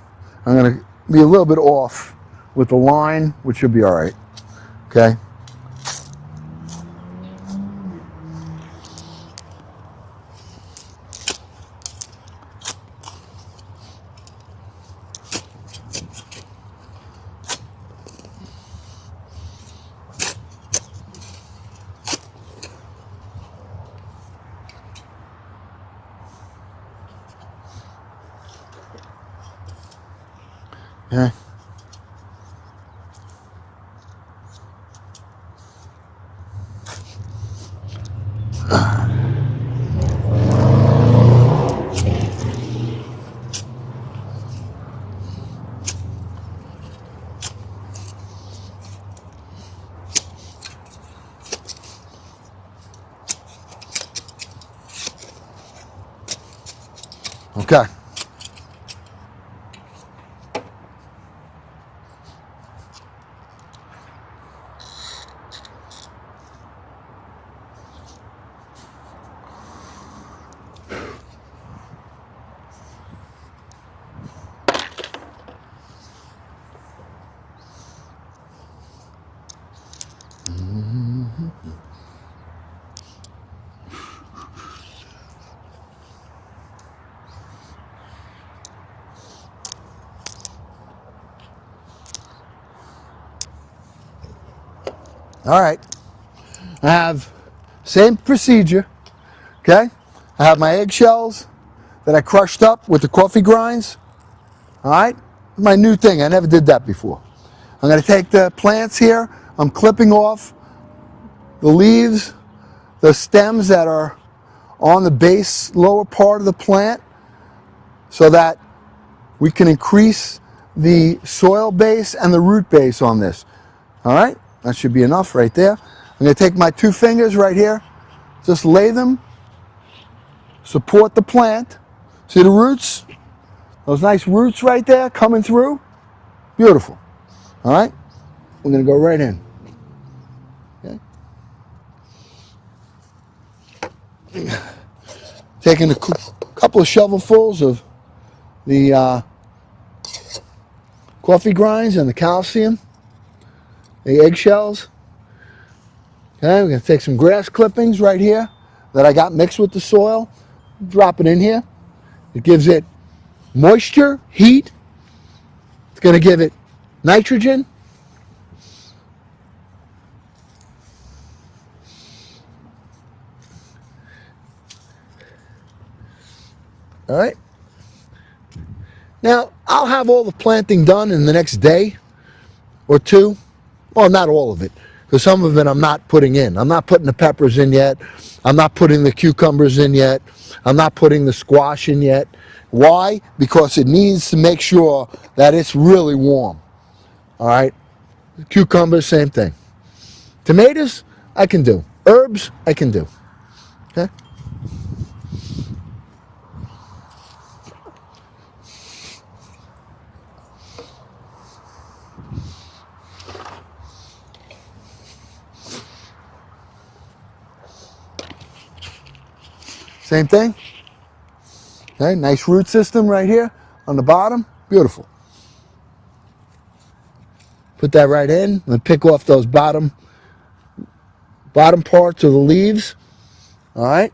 I'm going to be a little bit off with the line, which should be all right. Okay. Okay. Okay. All right, I have same procedure, okay? I have my eggshells that I crushed up with the coffee grinds, all right? My new thing, I never did that before. I'm gonna take the plants here, I'm clipping off the leaves, the stems that are on the base, lower part of the plant, so that we can increase the soil base and the root base on this, all right? That should be enough right there. I'm going to take my 2 fingers right here, just lay them, support the plant. See the roots? Those nice roots right there coming through? Beautiful. All right? We're going to go right in. Okay. Taking a couple of shovelfuls of the coffee grinds and the calcium, the eggshells. Okay, we're going to take some grass clippings right here that I got mixed with the soil, drop it in here. It gives it moisture, heat. It's going to give it nitrogen. All right. Now, I'll have all the planting done in the next day or two. Well, not all of it, because some of it I'm not putting in. I'm not putting the peppers in yet. I'm not putting the cucumbers in yet. I'm not putting the squash in yet. Why? Because it needs to make sure that it's really warm. All right? Cucumbers, same thing. Tomatoes, I can do. Herbs, I can do. Okay? Same thing. Okay, nice root system right here on the bottom. Beautiful. Put that right in and pick off those bottom parts of the leaves. All right.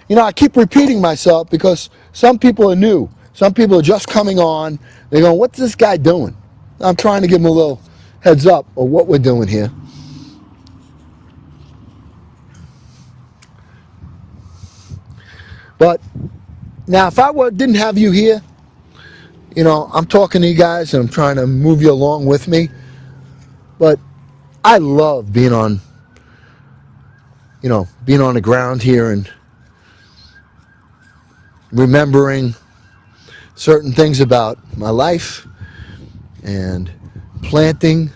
You know, I keep repeating myself because some people are new. Some people are just coming on. They're going, what's this guy doing? I'm trying to give them a little heads up of what we're doing here. But now, if I didn't have you here, you know, I'm talking to you guys and I'm trying to move you along with me. But I love being on, you know, being on the ground here and remembering certain things about my life and planting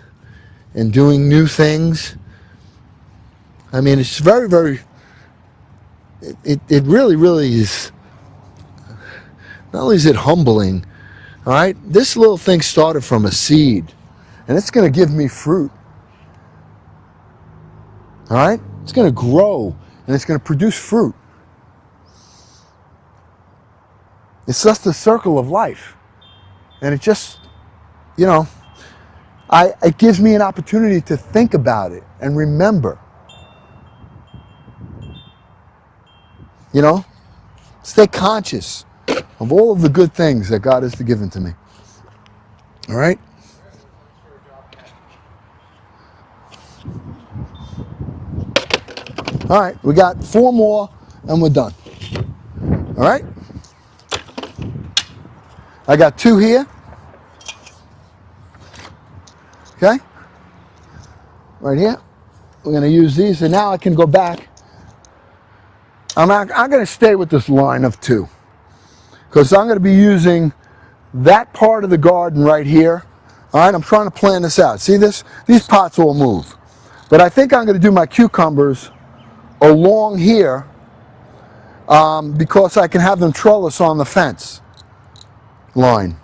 and doing new things. I mean, it's very, very, it really, really is, not only is it humbling, all right, this little thing started from a seed, and it's going to give me fruit, all right? It's going to grow, and it's going to produce fruit. It's just the circle of life, and it just, you know, it gives me an opportunity to think about it and remember. You know, stay conscious of all of the good things that God has given to me. All right? All right, we got 4 more and we're done. All right? I got 2 here. Okay? Right here. We're going to use these, and now I can go back. I'm going to stay with this line of 2 because I'm going to be using that part of the garden right here. All right, I'm trying to plan this out. See this? These pots all move. But I think I'm going to do my cucumbers along here because I can have them trellis on the fence line.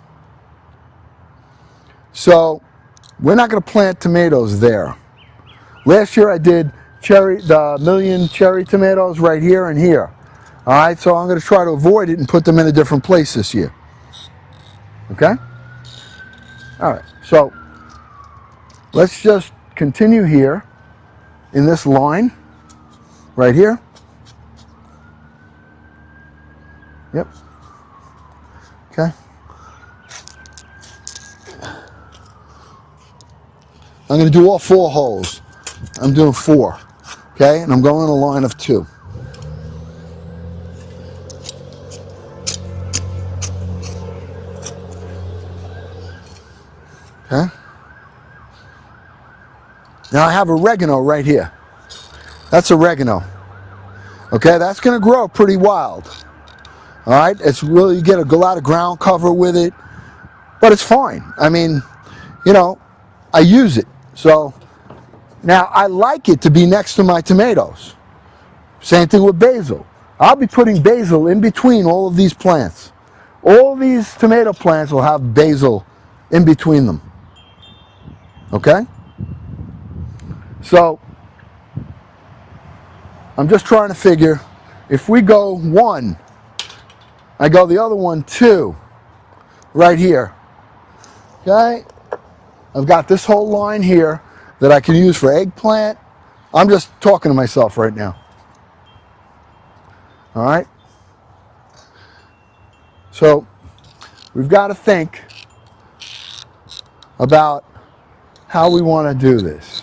So we're not going to plant tomatoes there. Last year I did the million cherry tomatoes right here and here. All right, so I'm going to try to avoid it and put them in a different place this year. Okay? All right, so let's just continue here in this line right here. Yep. Okay. I'm going to do all 4 holes. I'm doing 4. Okay, and I'm going in a line of 2. Okay. Now I have oregano right here. That's oregano. Okay, that's going to grow pretty wild. All right, it's really, you get a lot of ground cover with it, but it's fine. I mean, you know, I use it. So now I like it to be next to my tomatoes. Same thing with basil. I'll be putting basil in between all of these plants. All these tomato plants will have basil in between them. Okay? So I'm just trying to figure, if we go 1, I go the other one too, right here. Okay? I've got this whole line here that I can use for eggplant. I'm just talking to myself right now. All right? So we've got to think about how we want to do this.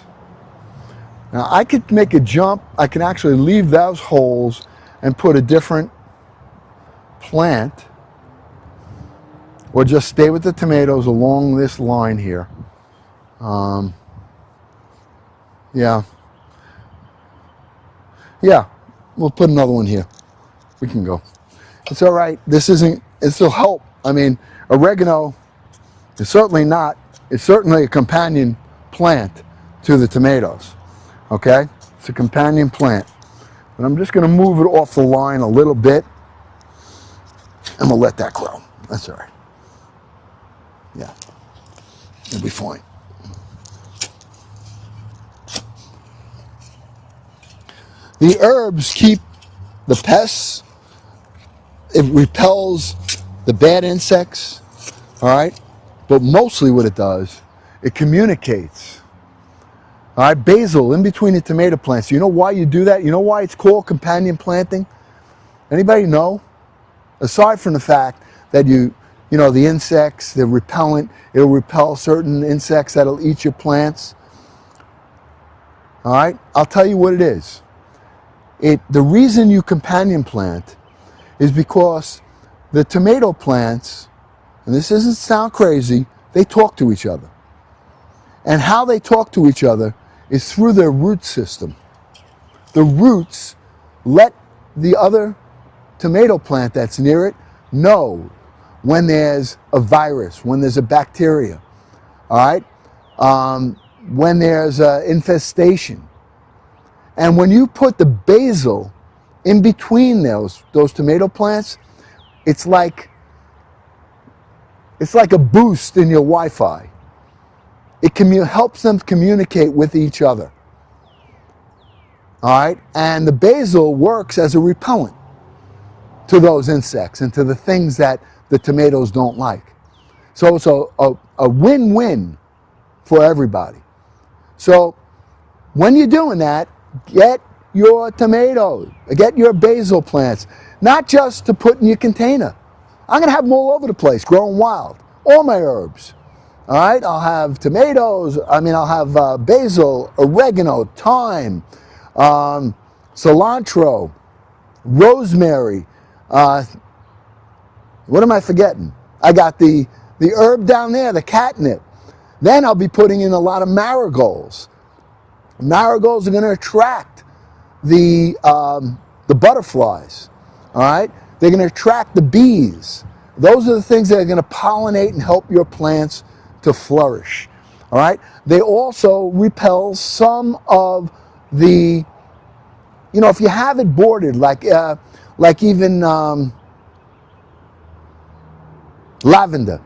Now I could make a jump. I can actually leave those holes and put a different plant, or just stay with the tomatoes along this line here. Yeah, we'll put another one here. We can go. It's all right. This isn't, it'll help. I mean, oregano is certainly not, it's certainly a companion plant to the tomatoes. Okay? It's a companion plant. But I'm just going to move it off the line a little bit, and we'll let that grow. That's all right. Yeah. It'll be fine. The herbs keep the pests. It repels the bad insects. All right? But mostly what it does, it communicates. All right? Basil in between the tomato plants. You know why you do that? You know why it's called companion planting? Anybody know? Aside from the fact that you know, the insects, they're repellent. It'll repel certain insects that'll eat your plants. All right? I'll tell you what it is. The reason you companion plant is because the tomato plants, and this doesn't sound crazy, they talk to each other. And how they talk to each other is through their root system. The roots let the other tomato plant that's near it know when there's a virus, when there's a bacteria, all right? When there's an infestation. And when you put the basil in between those tomato plants, it's like a boost in your Wi-Fi. It helps them communicate with each other. All right? And the basil works as a repellent to those insects and to the things that the tomatoes don't like. So it's a win-win for everybody. So when you're doing that, get your tomatoes, get your basil plants, not just to put in your container. I'm going to have them all over the place, growing wild. All my herbs. All right? I'll have tomatoes, I'll have basil, oregano, thyme, cilantro, rosemary. What am I forgetting? I got the herb down there, the catnip. Then I'll be putting in a lot of marigolds. Marigolds are going to attract the butterflies. All right? They're going to attract the bees. Those are the things that are going to pollinate and help your plants to flourish. All right? They also repel some of the, if you have it bordered, like even lavender.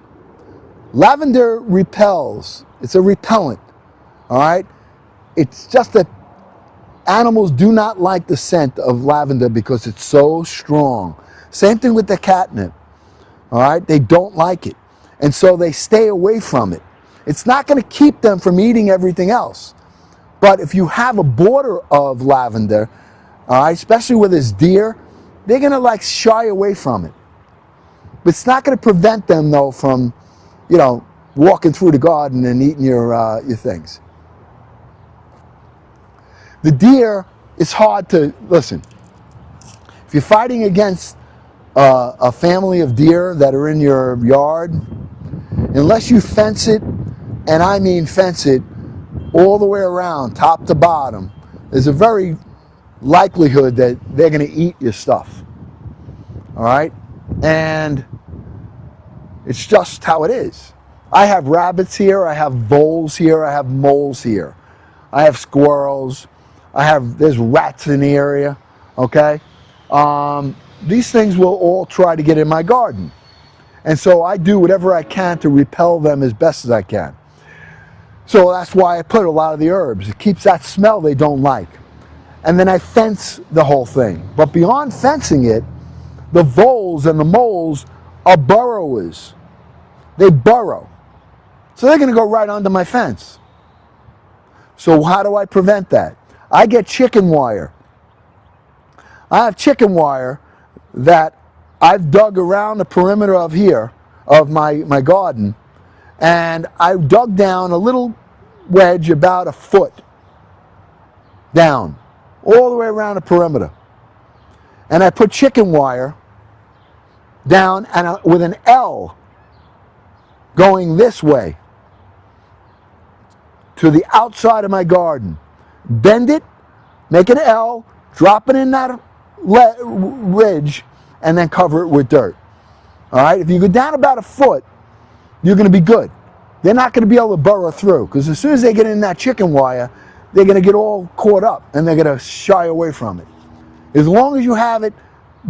Lavender repels. It's a repellent. All right? It's just that animals do not like the scent of lavender because it's so strong. Same thing with the catnip. All right? They don't like it. And so they stay away from it. It's not going to keep them from eating everything else. But if you have a border of lavender, all right, especially with this deer, they're going to shy away from it. But it's not going to prevent them, though, from, walking through the garden and eating your things. The deer, it's hard to, listen, if you're fighting against a family of deer that are in your yard, unless you fence it, and I mean fence it all the way around, top to bottom, there's a very likelihood that they're going to eat your stuff. All right? And it's just how it is. I have rabbits here, I have voles here, I have moles here. I have squirrels, there's rats in the area, okay? These things will all try to get in my garden. And so I do whatever I can to repel them as best as I can. So that's why I put a lot of the herbs. It keeps that smell they don't like. And then I fence the whole thing. But beyond fencing it, the voles and the moles are burrowers. They burrow. So they're going to go right under my fence. So how do I prevent that? I get chicken wire. I have chicken wire that I've dug around the perimeter of here, of my garden, and I dug down a little wedge about a foot down, all the way around the perimeter. And I put chicken wire down and with an L going this way to the outside of my garden. Bend it, make an L, drop it in that ridge, and then cover it with dirt. All right, if you go down about a foot, you're going to be good. They're not going to be able to burrow through, because as soon as they get in that chicken wire, they're going to get all caught up and they're going to shy away from it. As long as you have it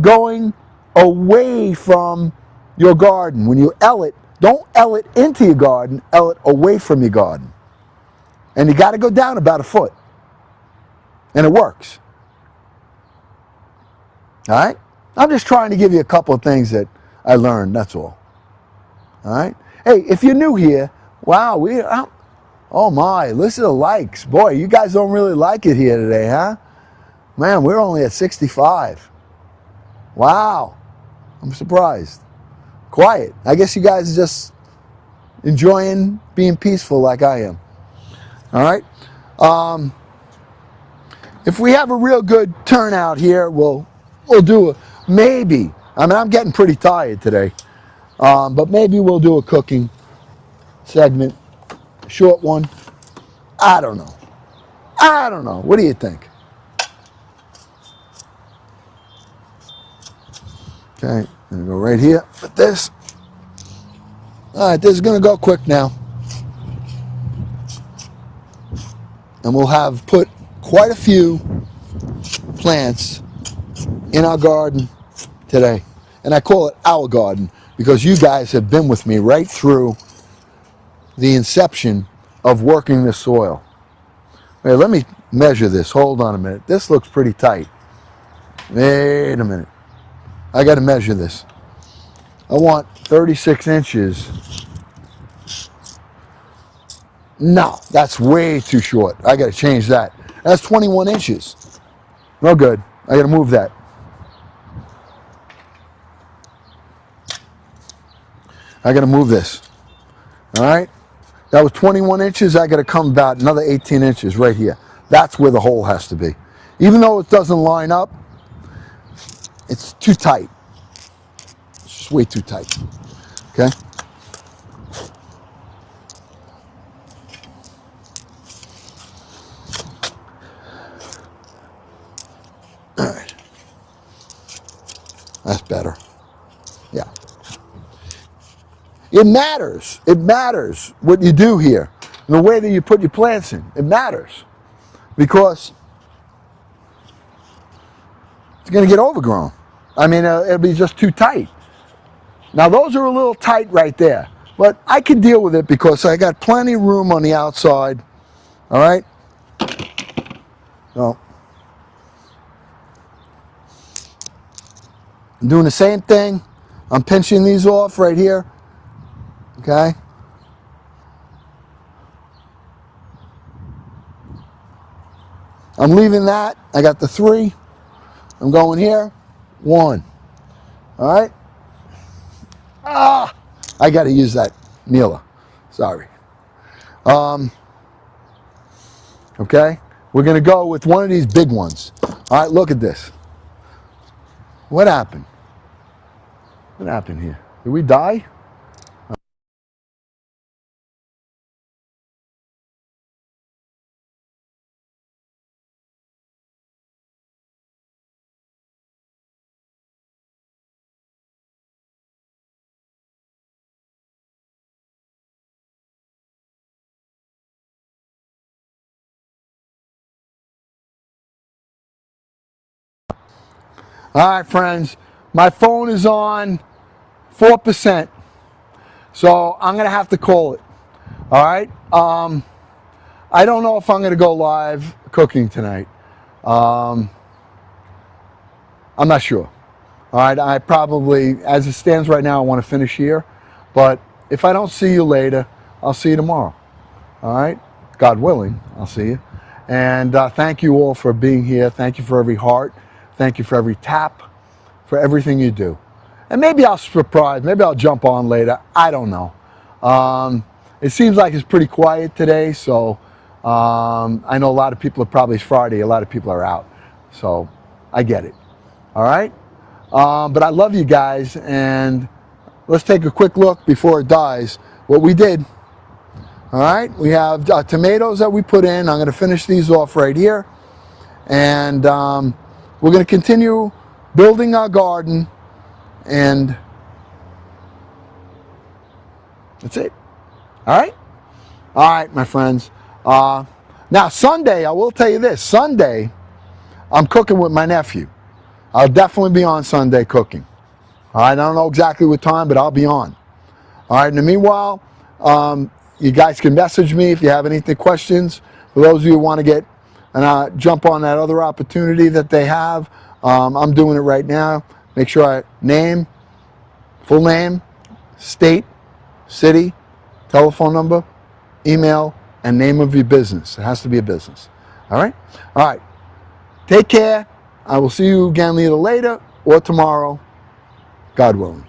going away from your garden, when you L it, don't L it into your garden, L it away from your garden. And you got to go down about a foot. And it works. All right? I'm just trying to give you a couple of things that I learned, that's all. All right? Hey, if you're new here, wow, oh my, listen to the likes. Boy, you guys don't really like it here today, huh? Man, we're only at 65. Wow. I'm surprised. Quiet. I guess you guys are just enjoying being peaceful like I am. All right? If we have a real good turnout here, we'll do a, maybe. I mean, I'm getting pretty tired today. But maybe we'll do a cooking segment. Short one. I don't know. What do you think? Okay, I'm going to go right here with this. All right, this is going to go quick now. And we'll have put quite a few plants in our garden today. And I call it our garden because you guys have been with me right through the inception of working this soil. Wait, let me measure this. Hold on a minute. This looks pretty tight. Wait a minute. I got to measure this. I want 36 inches. No, that's way too short. I got to change that. That's 21 inches. No good. I got to move that. I got to move this. All right? That was 21 inches. I got to come about another 18 inches right here. That's where the hole has to be. Even though it doesn't line up, it's too tight. It's just way too tight. Okay? All right. That's better. Yeah. It matters. It matters what you do here. The way that you put your plants in. It matters. Because it's going to get overgrown. I mean, it'll be just too tight. Now, those are a little tight right there. But I can deal with it because I got plenty of room on the outside. All right? So, I'm doing the same thing. I'm pinching these off right here. Okay? I'm leaving that. I got the 3. I'm going here. 1. All right? I got to use that Mila. Sorry. Okay? We're going to go with one of these big ones. All right, look at this. What happened? What happened here? Did we die? All right, friends. My phone is on 4%. So I'm going to have to call it. All right? I don't know if I'm going to go live cooking tonight. I'm not sure. All right, I probably, as it stands right now, I want to finish here. But if I don't see you later, I'll see you tomorrow. All right, God willing, I'll see you. And thank you all for being here. Thank you for every heart. Thank you for every tap, for everything you do. And maybe I'll surprise, maybe I'll jump on later. I don't know. It seems like it's pretty quiet today, so I know a lot of people are probably, it's Friday, a lot of people are out. So I get it. All right? But I love you guys, and let's take a quick look before it dies what we did. All right, we have tomatoes that we put in. I'm going to finish these off right here, and we're going to continue building our garden, and that's it. All right, my friends. Now Sunday, I will tell you this. Sunday, I'm cooking with my nephew. I'll definitely be on Sunday cooking. All right, I don't know exactly what time, but I'll be on. All right, in the meanwhile, you guys can message me if you have any questions. For those of you who want to get and jump on that other opportunity that they have, I'm doing it right now. Make sure I name, full name, state, city, telephone number, email, and name of your business. It has to be a business. All right? All right. Take care. I will see you again either later or tomorrow, God willing.